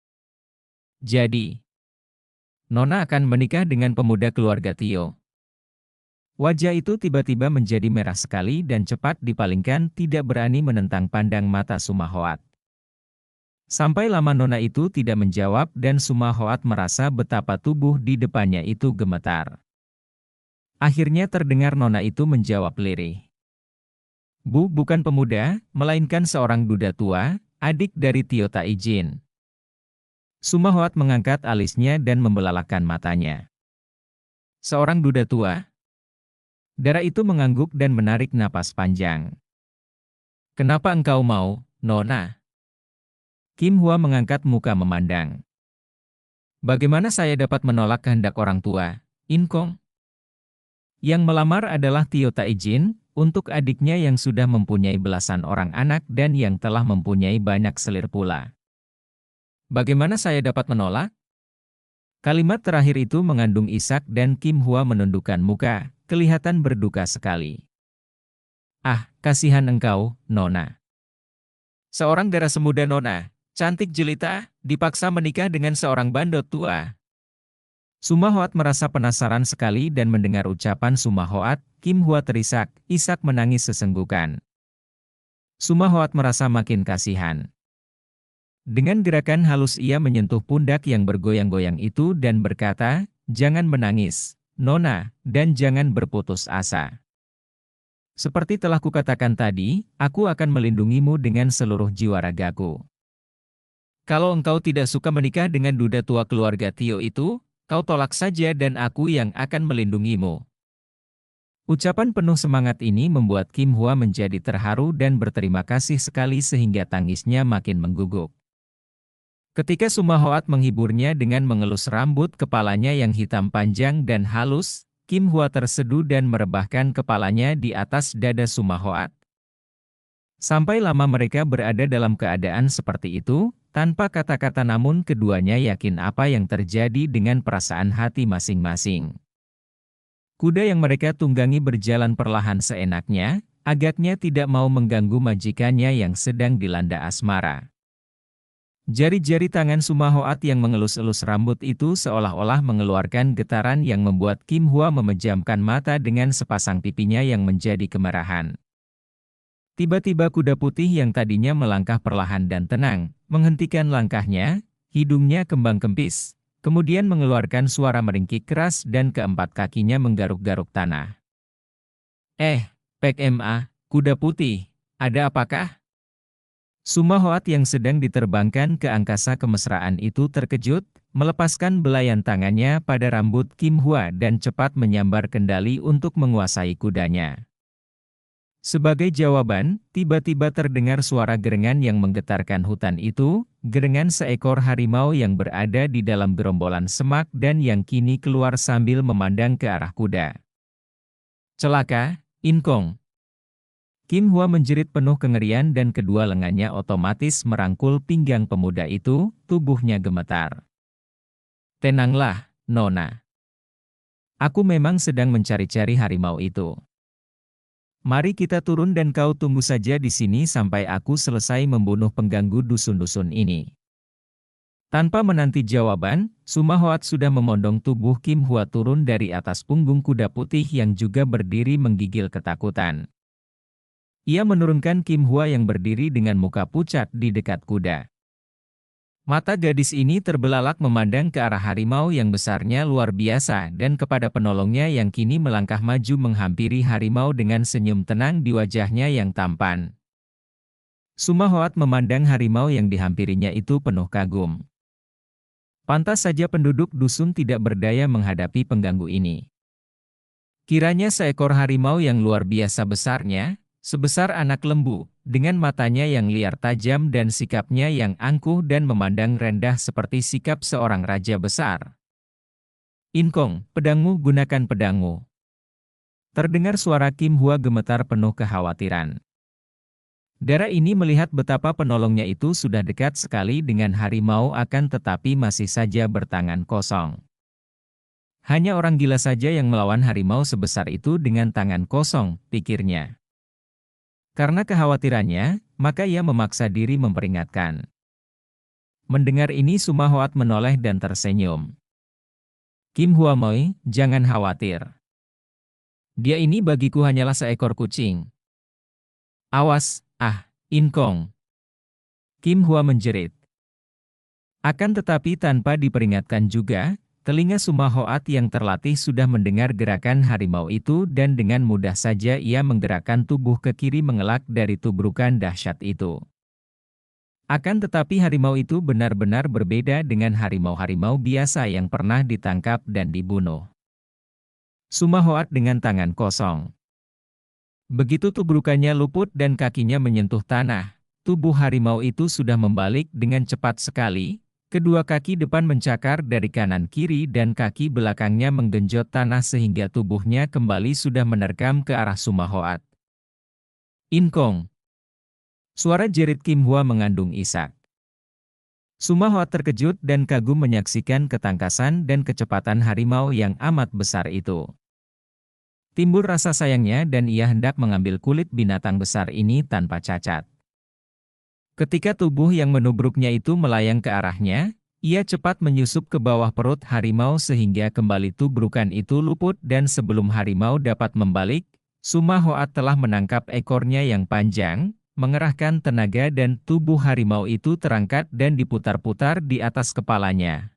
"Jadi, Nona akan menikah dengan pemuda keluarga Tio." Wajah itu tiba-tiba menjadi merah sekali dan cepat dipalingkan tidak berani menentang pandang mata Sumahoat. Sampai lama Nona itu tidak menjawab dan Sumahoat merasa betapa tubuh di depannya itu gemetar. Akhirnya terdengar Nona itu menjawab lirih. "Bu, bukan pemuda, melainkan seorang duda tua, adik dari Tio Taijin." Sumahoat mengangkat alisnya dan membelalakan matanya. "Seorang duda tua?" Dara itu mengangguk dan menarik napas panjang. "Kenapa engkau mau, Nona?" Kim Hua mengangkat muka memandang. "Bagaimana saya dapat menolak kehendak orang tua, Inkong? Yang melamar adalah Tio Taijin, untuk adiknya yang sudah mempunyai belasan orang anak dan yang telah mempunyai banyak selir pula. Bagaimana saya dapat menolak?" Kalimat terakhir itu mengandung isak dan Kim Hua menundukkan muka, kelihatan berduka sekali. "Ah, kasihan engkau, Nona. Seorang darah semuda Nona, cantik jelita, dipaksa menikah dengan seorang bandot tua." Sumahoat merasa penasaran sekali dan mendengar ucapan Sumahoat, Kim Hua terisak, isak menangis sesenggukan. Sumahoat merasa makin kasihan. Dengan gerakan halus ia menyentuh pundak yang bergoyang-goyang itu dan berkata, "Jangan menangis, Nona, dan jangan berputus asa. Seperti telah kukatakan tadi, aku akan melindungimu dengan seluruh jiwa ragaku. Kalau engkau tidak suka menikah dengan duda tua keluarga Tio itu, kau tolak saja dan aku yang akan melindungimu." Ucapan penuh semangat ini membuat Kim Hua menjadi terharu dan berterima kasih sekali sehingga tangisnya makin mengguguk. Ketika Sumahoat menghiburnya dengan mengelus rambut kepalanya yang hitam panjang dan halus, Kim Hua terseduh dan merebahkan kepalanya di atas dada Sumahoat. Sampai lama mereka berada dalam keadaan seperti itu, tanpa kata-kata namun keduanya yakin apa yang terjadi dengan perasaan hati masing-masing. Kuda yang mereka tunggangi berjalan perlahan seenaknya, agaknya tidak mau mengganggu majikannya yang sedang dilanda asmara. Jari-jari tangan Sumahoat yang mengelus-elus rambut itu seolah-olah mengeluarkan getaran yang membuat Kim Hua memejamkan mata dengan sepasang pipinya yang menjadi kemerahan. Tiba-tiba kuda putih yang tadinya melangkah perlahan dan tenang, menghentikan langkahnya, hidungnya kembang kempis, Kemudian mengeluarkan suara meringkik keras dan keempat kakinya menggaruk-garuk tanah. Pek Ma, kuda putih, ada apakah? Sumahoat yang sedang diterbangkan ke angkasa kemesraan itu terkejut, melepaskan belayan tangannya pada rambut Kim Hua dan cepat menyambar kendali untuk menguasai kudanya. Sebagai jawaban, tiba-tiba terdengar suara gerengan yang menggetarkan hutan itu, gerengan seekor harimau yang berada di dalam gerombolan semak dan yang kini keluar sambil memandang ke arah kuda. Celaka, Inkong! Kim Hua menjerit penuh kengerian dan kedua lengannya otomatis merangkul pinggang pemuda itu, tubuhnya gemetar. Tenanglah, Nona. Aku memang sedang mencari-cari harimau itu. Mari kita turun dan kau tunggu saja di sini sampai aku selesai membunuh pengganggu dusun-dusun ini. Tanpa menanti jawaban, Sumahoat sudah memondong tubuh Kim Hua turun dari atas punggung kuda putih yang juga berdiri menggigil ketakutan. Ia menurunkan Kim Hua yang berdiri dengan muka pucat di dekat kuda. Mata gadis ini terbelalak memandang ke arah harimau yang besarnya luar biasa dan kepada penolongnya yang kini melangkah maju menghampiri harimau dengan senyum tenang di wajahnya yang tampan. Sumahoat memandang harimau yang dihampirinya itu penuh kagum. Pantas saja penduduk dusun tidak berdaya menghadapi pengganggu ini. Kiranya seekor harimau yang luar biasa besarnya, sebesar anak lembu, dengan matanya yang liar tajam dan sikapnya yang angkuh dan memandang rendah seperti sikap seorang raja besar. Inkong, pedangmu, gunakan pedangmu. Terdengar suara Kim Hua gemetar penuh kekhawatiran. Dara ini melihat betapa penolongnya itu sudah dekat sekali dengan harimau akan tetapi masih saja bertangan kosong. Hanya orang gila saja yang melawan harimau sebesar itu dengan tangan kosong, pikirnya. Karena kekhawatirannya, maka ia memaksa diri memperingatkan. Mendengar ini Sumahoat menoleh dan tersenyum. Kim Hua Moi, jangan khawatir. Dia ini bagiku hanyalah seekor kucing. Awas, Inkong. Kim Hua menjerit. Akan tetapi tanpa diperingatkan juga, telinga Sumahoat yang terlatih sudah mendengar gerakan harimau itu dan dengan mudah saja ia menggerakkan tubuh ke kiri mengelak dari tubrukan dahsyat itu. Akan tetapi harimau itu benar-benar berbeda dengan harimau-harimau biasa yang pernah ditangkap dan dibunuh. Sumahoat dengan tangan kosong. Begitu tubrukannya luput dan kakinya menyentuh tanah, tubuh harimau itu sudah membalik dengan cepat sekali. Kedua kaki depan mencakar dari kanan kiri dan kaki belakangnya menggenjot tanah sehingga tubuhnya kembali sudah menerkam ke arah Sumahoat. Inkong. Suara jerit Kim Hua mengandung isak. Sumahoat terkejut dan kagum menyaksikan ketangkasan dan kecepatan harimau yang amat besar itu. Timbul rasa sayangnya dan ia hendak mengambil kulit binatang besar ini tanpa cacat. Ketika tubuh yang menubruknya itu melayang ke arahnya, ia cepat menyusup ke bawah perut harimau sehingga kembali tubrukan itu luput dan sebelum harimau dapat membalik, Sumahoat telah menangkap ekornya yang panjang, mengerahkan tenaga dan tubuh harimau itu terangkat dan diputar-putar di atas kepalanya.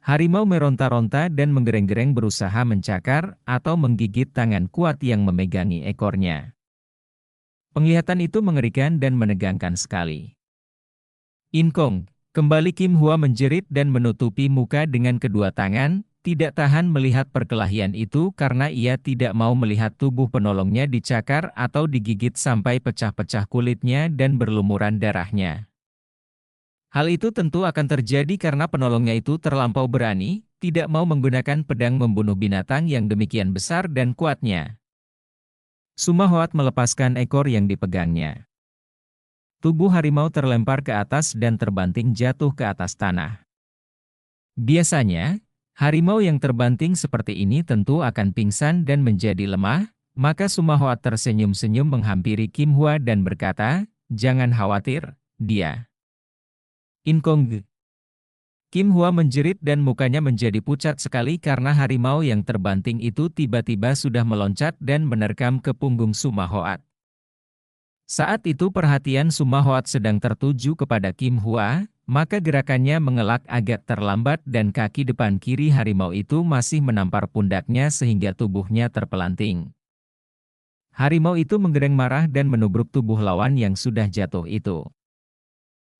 Harimau meronta-ronta dan menggereng-gereng berusaha mencakar atau menggigit tangan kuat yang memegangi ekornya. Penglihatan itu mengerikan dan menegangkan sekali. Inkong, kembali Kim Hua menjerit dan menutupi muka dengan kedua tangan, tidak tahan melihat perkelahian itu karena ia tidak mau melihat tubuh penolongnya dicakar atau digigit sampai pecah-pecah kulitnya dan berlumuran darahnya. Hal itu tentu akan terjadi karena penolongnya itu terlampau berani, tidak mau menggunakan pedang membunuh binatang yang demikian besar dan kuatnya. Sumahoat melepaskan ekor yang dipegangnya. Tubuh harimau terlempar ke atas dan terbanting jatuh ke atas tanah. Biasanya, harimau yang terbanting seperti ini tentu akan pingsan dan menjadi lemah, maka Sumahoat tersenyum-senyum menghampiri Kim Hua dan berkata, "Jangan khawatir, dia." Inkong. Kim Hua menjerit dan mukanya menjadi pucat sekali karena harimau yang terbanting itu tiba-tiba sudah meloncat dan menerkam ke punggung Sumahoat. Saat itu perhatian Sumahoat sedang tertuju kepada Kim Hua, maka gerakannya mengelak agak terlambat dan kaki depan kiri harimau itu masih menampar pundaknya sehingga tubuhnya terpelanting. Harimau itu menggereng marah dan menubruk tubuh lawan yang sudah jatuh itu.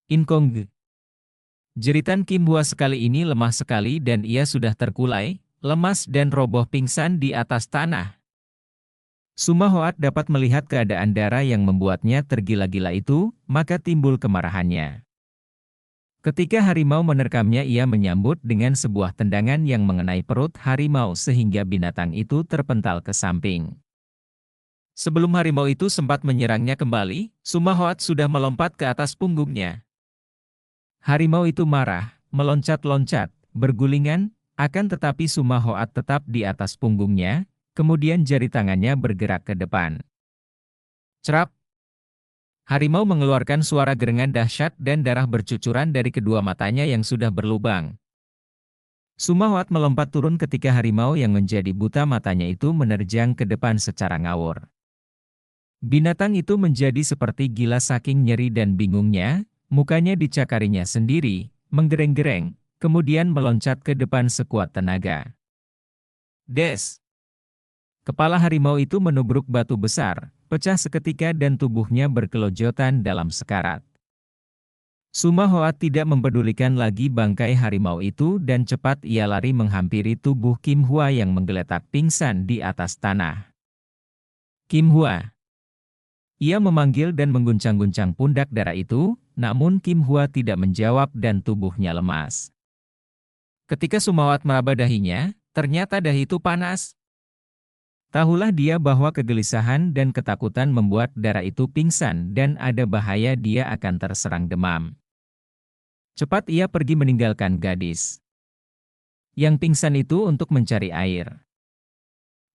Inkong. Jeritan Kim Hua sekali ini lemah sekali dan ia sudah terkulai, lemas dan roboh pingsan di atas tanah. Sumahoat dapat melihat keadaan darah yang membuatnya tergila-gila itu, maka timbul kemarahannya. Ketika harimau menerkamnya, ia menyambut dengan sebuah tendangan yang mengenai perut harimau sehingga binatang itu terpental ke samping. Sebelum harimau itu sempat menyerangnya kembali, Sumahoat sudah melompat ke atas punggungnya. Harimau itu marah, meloncat-loncat, bergulingan, akan tetapi Sumahoat tetap di atas punggungnya, kemudian jari tangannya bergerak ke depan. Cerap! Harimau mengeluarkan suara gerengan dahsyat dan darah bercucuran dari kedua matanya yang sudah berlubang. Sumahoat melompat turun ketika harimau yang menjadi buta matanya itu menerjang ke depan secara ngawur. Binatang itu menjadi seperti gila saking nyeri dan bingungnya, mukanya dicakarinya sendiri, menggereng-gereng, kemudian meloncat ke depan sekuat tenaga. Des! Kepala harimau itu menubruk batu besar, pecah seketika dan tubuhnya berkelojotan dalam sekarat. Sumahoat tidak mempedulikan lagi bangkai harimau itu dan cepat ia lari menghampiri tubuh Kim Hua yang menggeletak pingsan di atas tanah. Kim Hua! Ia memanggil dan mengguncang-guncang pundak darah itu, namun Kim Hua tidak menjawab dan tubuhnya lemas. Ketika Sumahoat meraba dahinya, ternyata dahi itu panas. Tahulah dia bahwa kegelisahan dan ketakutan membuat darah itu pingsan dan ada bahaya dia akan terserang demam. Cepat ia pergi meninggalkan gadis yang pingsan itu untuk mencari air.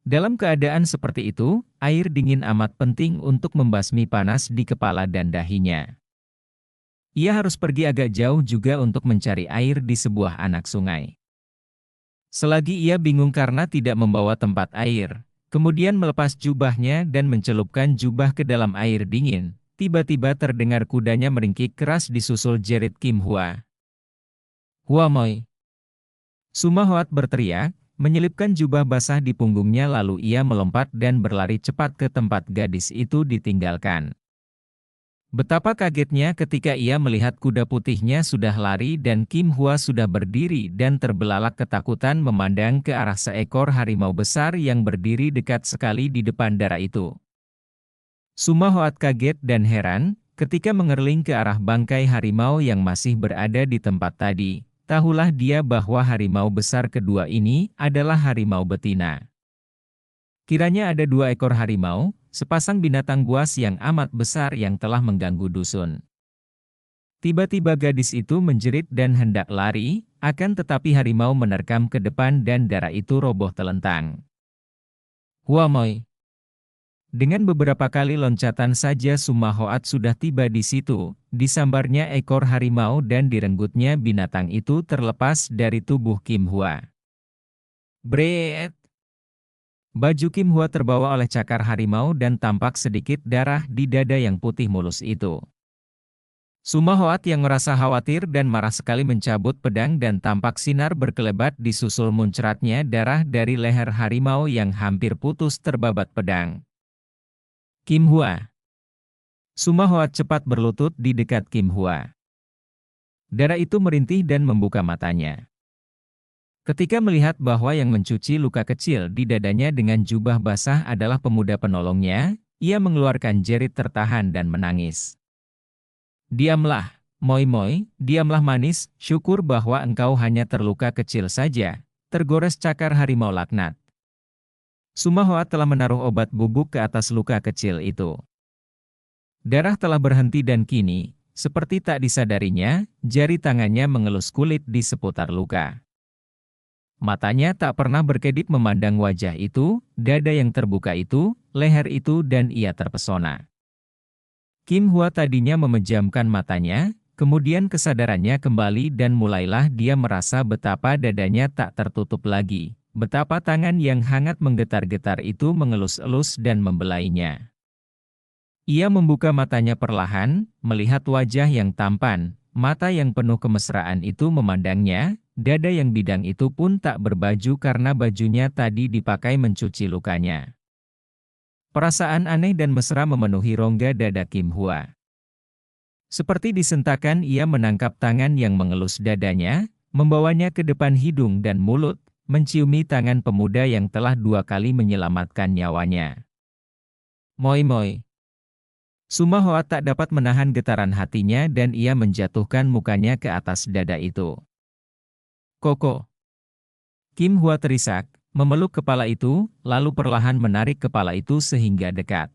Dalam keadaan seperti itu, air dingin amat penting untuk membasmi panas di kepala dan dahinya. Ia harus pergi agak jauh juga untuk mencari air di sebuah anak sungai. Selagi ia bingung karena tidak membawa tempat air, kemudian melepas jubahnya dan mencelupkan jubah ke dalam air dingin, tiba-tiba terdengar kudanya meringkik keras disusul jerit Kim Hua. "Hua Moi!" Sumahoat berteriak, menyelipkan jubah basah di punggungnya lalu ia melompat dan berlari cepat ke tempat gadis itu ditinggalkan. Betapa kagetnya ketika ia melihat kuda putihnya sudah lari dan Kim Hua sudah berdiri dan terbelalak ketakutan memandang ke arah seekor harimau besar yang berdiri dekat sekali di depan darah itu. Sumahoat kaget dan heran ketika mengerling ke arah bangkai harimau yang masih berada di tempat tadi. Tahulah dia bahwa harimau besar kedua ini adalah harimau betina. Kiranya ada 2 ekor harimau, sepasang binatang buas yang amat besar yang telah mengganggu dusun. Tiba-tiba gadis itu menjerit dan hendak lari, akan tetapi harimau menerkam ke depan dan darah itu roboh telentang. "Hua Moi!" Dengan beberapa kali loncatan saja Sumahoat sudah tiba di situ, disambarnya ekor harimau dan direnggutnya binatang itu terlepas dari tubuh Kim Hua. Breet! Baju Kim Hua terbawa oleh cakar harimau dan tampak sedikit darah di dada yang putih mulus itu. Sumahoat yang merasa khawatir dan marah sekali mencabut pedang dan tampak sinar berkelebat disusul muncratnya darah dari leher harimau yang hampir putus terbabat pedang. Kim Hua! Sumahoat cepat berlutut di dekat Kim Hua. Darah itu merintih dan membuka matanya. Ketika melihat bahwa yang mencuci luka kecil di dadanya dengan jubah basah adalah pemuda penolongnya, ia mengeluarkan jerit tertahan dan menangis. "Diamlah, Moi Moi, diamlah manis, syukur bahwa engkau hanya terluka kecil saja, tergores cakar harimau laknat." Sumahoat telah menaruh obat bubuk ke atas luka kecil itu. Darah telah berhenti dan kini, seperti tak disadarinya, jari tangannya mengelus kulit di seputar luka. Matanya tak pernah berkedip memandang wajah itu, dada yang terbuka itu, leher itu dan ia terpesona. Kim Hua tadinya memejamkan matanya, kemudian kesadarannya kembali dan mulailah dia merasa betapa dadanya tak tertutup lagi, betapa tangan yang hangat menggetar-getar itu mengelus-elus dan membelainya. Ia membuka matanya perlahan, melihat wajah yang tampan, mata yang penuh kemesraan itu memandangnya, dada yang bidang itu pun tak berbaju karena bajunya tadi dipakai mencuci lukanya. Perasaan aneh dan mesra memenuhi rongga dada Kim Hua. Seperti disentakan ia menangkap tangan yang mengelus dadanya, membawanya ke depan hidung dan mulut, menciumi tangan pemuda yang telah 2 kali menyelamatkan nyawanya. Moi moi. Suma Hoa tak dapat menahan getaran hatinya dan ia menjatuhkan mukanya ke atas dada itu. Koko. Kim Hua terisak, memeluk kepala itu, lalu perlahan menarik kepala itu sehingga dekat.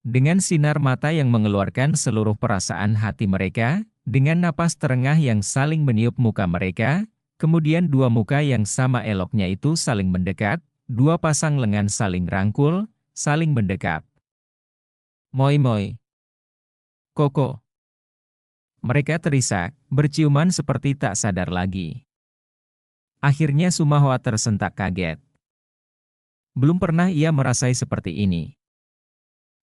Dengan sinar mata yang mengeluarkan seluruh perasaan hati mereka, dengan napas terengah yang saling meniup muka mereka, kemudian 2 muka yang sama eloknya itu saling mendekat, 2 pasang lengan saling rangkul, saling mendekap. Moi moi. Koko. Mereka terisak, berciuman seperti tak sadar lagi. Akhirnya Suma Hoa tersentak kaget. Belum pernah ia merasai seperti ini.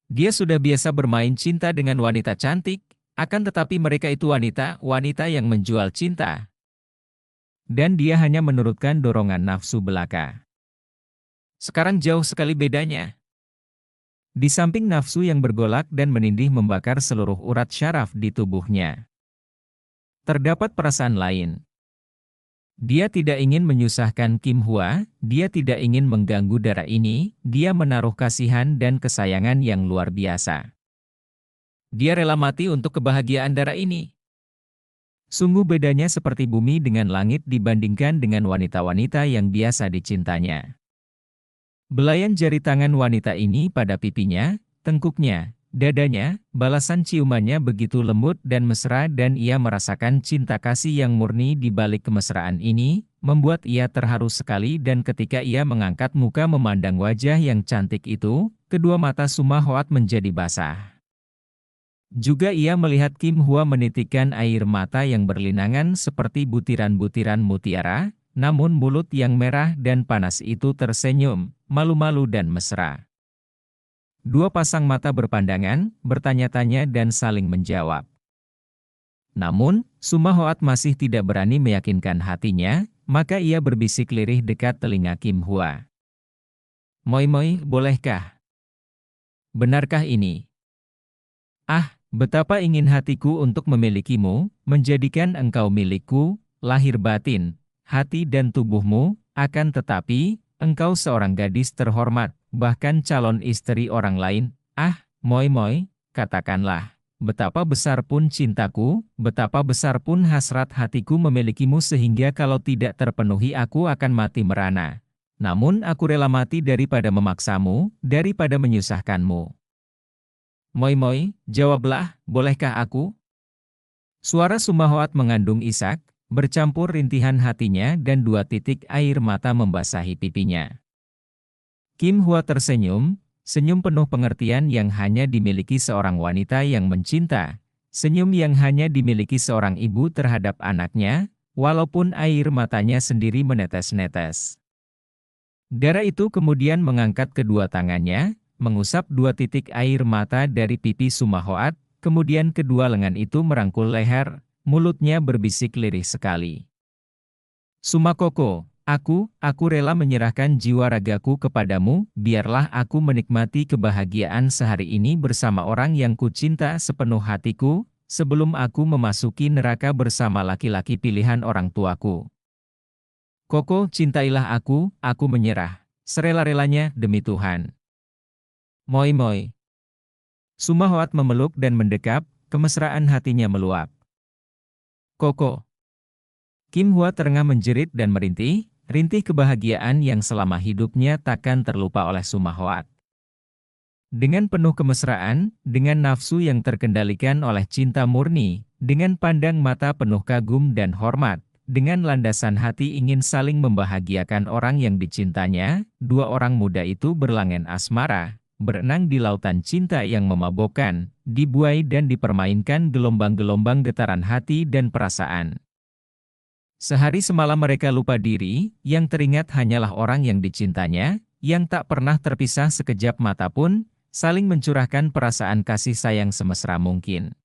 Dia sudah biasa bermain cinta dengan wanita cantik, akan tetapi mereka itu wanita yang menjual cinta. Dan dia hanya menurutkan dorongan nafsu belaka. Sekarang jauh sekali bedanya. Di samping nafsu yang bergolak dan menindih membakar seluruh urat syaraf di tubuhnya, terdapat perasaan lain. Dia tidak ingin menyusahkan Kim Hua, dia tidak ingin mengganggu darah ini, dia menaruh kasihan dan kesayangan yang luar biasa. Dia rela mati untuk kebahagiaan darah ini. Sungguh bedanya seperti bumi dengan langit dibandingkan dengan wanita-wanita yang biasa dicintanya. Belayan jari tangan wanita ini pada pipinya, tengkuknya, dadanya, balasan ciumannya begitu lembut dan mesra dan ia merasakan cinta kasih yang murni di balik kemesraan ini, membuat ia terharu sekali dan ketika ia mengangkat muka memandang wajah yang cantik itu, kedua mata Suma Hoa menjadi basah. Juga ia melihat Kim Hua menitikkan air mata yang berlinangan seperti butiran-butiran mutiara, namun mulut yang merah dan panas itu tersenyum, malu-malu dan mesra. 2 pasang mata berpandangan, bertanya-tanya dan saling menjawab. Namun, Suma Hoa masih tidak berani meyakinkan hatinya, maka ia berbisik lirih dekat telinga Kim Hua. Moi moi, bolehkah? Benarkah ini? Ah, betapa ingin hatiku untuk memilikimu, menjadikan engkau milikku, lahir batin, hati dan tubuhmu, akan tetapi, engkau seorang gadis terhormat, bahkan calon istri orang lain. Ah, moi moi, katakanlah, betapa besar pun cintaku, betapa besar pun hasrat hatiku memilikimu sehingga kalau tidak terpenuhi aku akan mati merana. Namun aku rela mati daripada memaksamu, daripada menyusahkanmu. Moi moi, jawablah, bolehkah aku? Suara Suma Hoa mengandung isak, bercampur rintihan hatinya dan 2 titik air mata membasahi pipinya. Kim Hua tersenyum, senyum penuh pengertian yang hanya dimiliki seorang wanita yang mencinta, senyum yang hanya dimiliki seorang ibu terhadap anaknya, walaupun air matanya sendiri menetes-netes. Darah itu kemudian mengangkat kedua tangannya, mengusap 2 titik air mata dari pipi Suma Hoa, kemudian kedua lengan itu merangkul leher, mulutnya berbisik lirih sekali. Suma Koko, aku rela menyerahkan jiwa ragaku kepadamu, biarlah aku menikmati kebahagiaan sehari ini bersama orang yang kucinta sepenuh hatiku, sebelum aku memasuki neraka bersama laki-laki pilihan orang tuaku. Koko, cintailah aku menyerah, serela-relanya demi Tuhan. Moi moi. Suma Hoa memeluk dan mendekap, kemesraan hatinya meluap. Koko. Kim Hua terengah menjerit dan merintih, rintih kebahagiaan yang selama hidupnya takkan terlupa oleh Suma Hoa. Dengan penuh kemesraan, dengan nafsu yang terkendalikan oleh cinta murni, dengan pandang mata penuh kagum dan hormat, dengan landasan hati ingin saling membahagiakan orang yang dicintanya, 2 orang muda itu berlangen asmara, berenang di lautan cinta yang memabokkan, dibuai dan dipermainkan gelombang-gelombang getaran hati dan perasaan. Sehari semalam mereka lupa diri, yang teringat hanyalah orang yang dicintanya, yang tak pernah terpisah sekejap mata pun, saling mencurahkan perasaan kasih sayang semesra mungkin.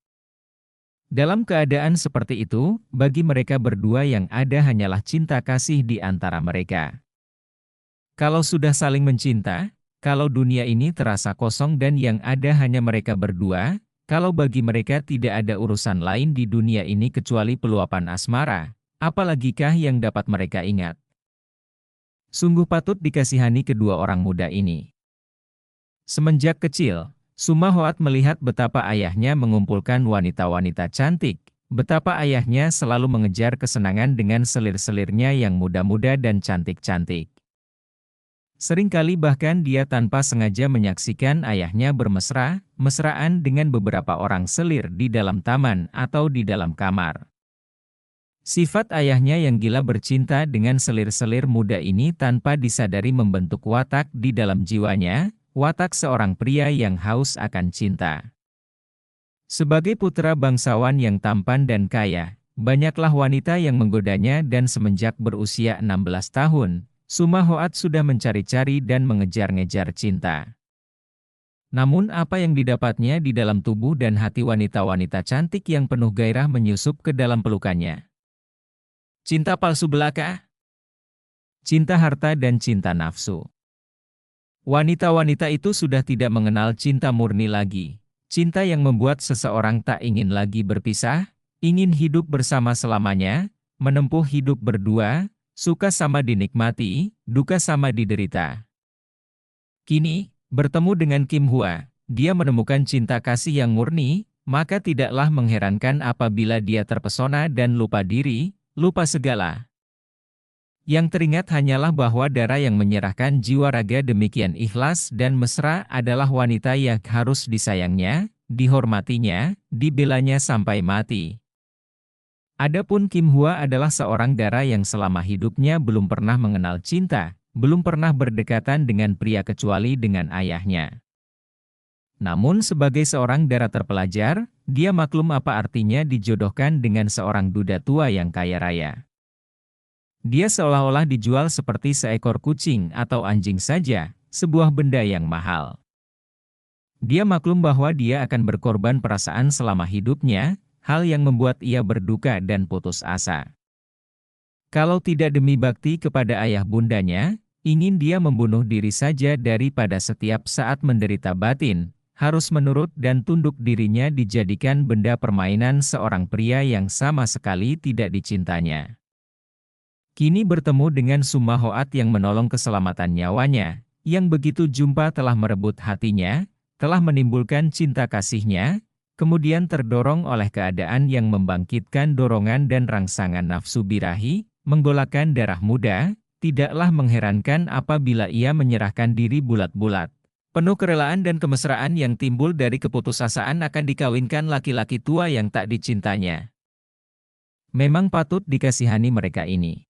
Dalam keadaan seperti itu, bagi mereka berdua yang ada hanyalah cinta kasih di antara mereka. Kalau sudah saling mencinta, kalau dunia ini terasa kosong dan yang ada hanya mereka berdua, kalau bagi mereka tidak ada urusan lain di dunia ini kecuali peluapan asmara, apalagikah yang dapat mereka ingat? Sungguh patut dikasihani kedua orang muda ini. Semenjak kecil, Sumahoat melihat betapa ayahnya mengumpulkan wanita-wanita cantik, betapa ayahnya selalu mengejar kesenangan dengan selir-selirnya yang muda-muda dan cantik-cantik. Seringkali bahkan dia tanpa sengaja menyaksikan ayahnya bermesra-mesraan dengan beberapa orang selir di dalam taman atau di dalam kamar. Sifat ayahnya yang gila bercinta dengan selir-selir muda ini tanpa disadari membentuk watak di dalam jiwanya, watak seorang pria yang haus akan cinta. Sebagai putra bangsawan yang tampan dan kaya, banyaklah wanita yang menggodanya dan semenjak berusia 16 tahun, Sumahoat sudah mencari-cari dan mengejar-ngejar cinta. Namun apa yang didapatnya di dalam tubuh dan hati wanita-wanita cantik yang penuh gairah menyusup ke dalam pelukannya? Cinta palsu belaka? Cinta harta dan cinta nafsu. Wanita-wanita itu sudah tidak mengenal cinta murni lagi, cinta yang membuat seseorang tak ingin lagi berpisah, ingin hidup bersama selamanya, menempuh hidup berdua, suka sama dinikmati, duka sama diderita. Kini, bertemu dengan Kim Hua, dia menemukan cinta kasih yang murni, maka tidaklah mengherankan apabila dia terpesona dan lupa diri, lupa segala. Yang teringat hanyalah bahwa Dara yang menyerahkan jiwa raga demikian ikhlas dan mesra adalah wanita yang harus disayangnya, dihormatinya, dibelanya sampai mati. Adapun Kim Hua adalah seorang Dara yang selama hidupnya belum pernah mengenal cinta, belum pernah berdekatan dengan pria kecuali dengan ayahnya. Namun sebagai seorang Dara terpelajar, dia maklum apa artinya dijodohkan dengan seorang duda tua yang kaya raya. Dia seolah-olah dijual seperti seekor kucing atau anjing saja, sebuah benda yang mahal. Dia maklum bahwa dia akan berkorban perasaan selama hidupnya, hal yang membuat ia berduka dan putus asa. Kalau tidak demi bakti kepada ayah bundanya, ingin dia membunuh diri saja daripada setiap saat menderita batin, harus menurut dan tunduk dirinya dijadikan benda permainan seorang pria yang sama sekali tidak dicintanya. Kini bertemu dengan Sumahoat yang menolong keselamatan nyawanya, yang begitu jumpa telah merebut hatinya, telah menimbulkan cinta kasihnya, kemudian terdorong oleh keadaan yang membangkitkan dorongan dan rangsangan nafsu birahi, menggolakan darah muda, tidaklah mengherankan apabila ia menyerahkan diri bulat-bulat. Penuh kerelaan dan kemesraan yang timbul dari keputusasaan akan dikawinkan laki-laki tua yang tak dicintanya. Memang patut dikasihani mereka ini.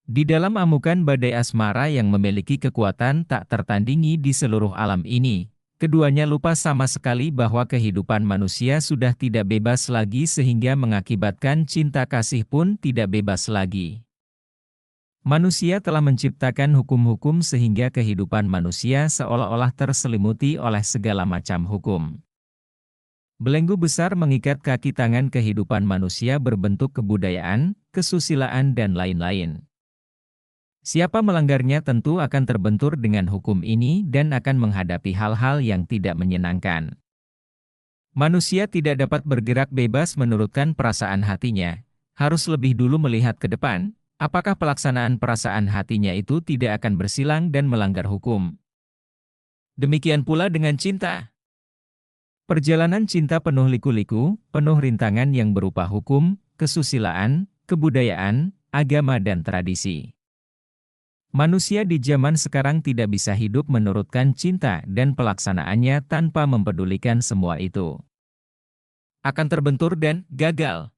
Di dalam amukan badai asmara yang memiliki kekuatan tak tertandingi di seluruh alam ini, keduanya lupa sama sekali bahwa kehidupan manusia sudah tidak bebas lagi sehingga mengakibatkan cinta kasih pun tidak bebas lagi. Manusia telah menciptakan hukum-hukum sehingga kehidupan manusia seolah-olah terselimuti oleh segala macam hukum. Belenggu besar mengikat kaki tangan kehidupan manusia berbentuk kebudayaan, kesusilaan dan lain-lain. Siapa melanggarnya tentu akan terbentur dengan hukum ini dan akan menghadapi hal-hal yang tidak menyenangkan. Manusia tidak dapat bergerak bebas menurutkan perasaan hatinya, harus lebih dulu melihat ke depan, apakah pelaksanaan perasaan hatinya itu tidak akan bersilang dan melanggar hukum. Demikian pula dengan cinta. Perjalanan cinta penuh liku-liku, penuh rintangan yang berupa hukum, kesusilaan, kebudayaan, agama dan tradisi. Manusia di zaman sekarang tidak bisa hidup menurutkan cinta dan pelaksanaannya tanpa mempedulikan semua itu. Akan terbentur dan gagal.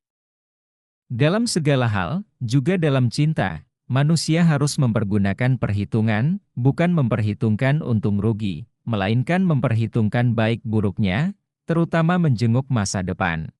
Dalam segala hal, juga dalam cinta, manusia harus mempergunakan perhitungan, bukan memperhitungkan untung rugi, melainkan memperhitungkan baik buruknya, terutama menjenguk masa depan.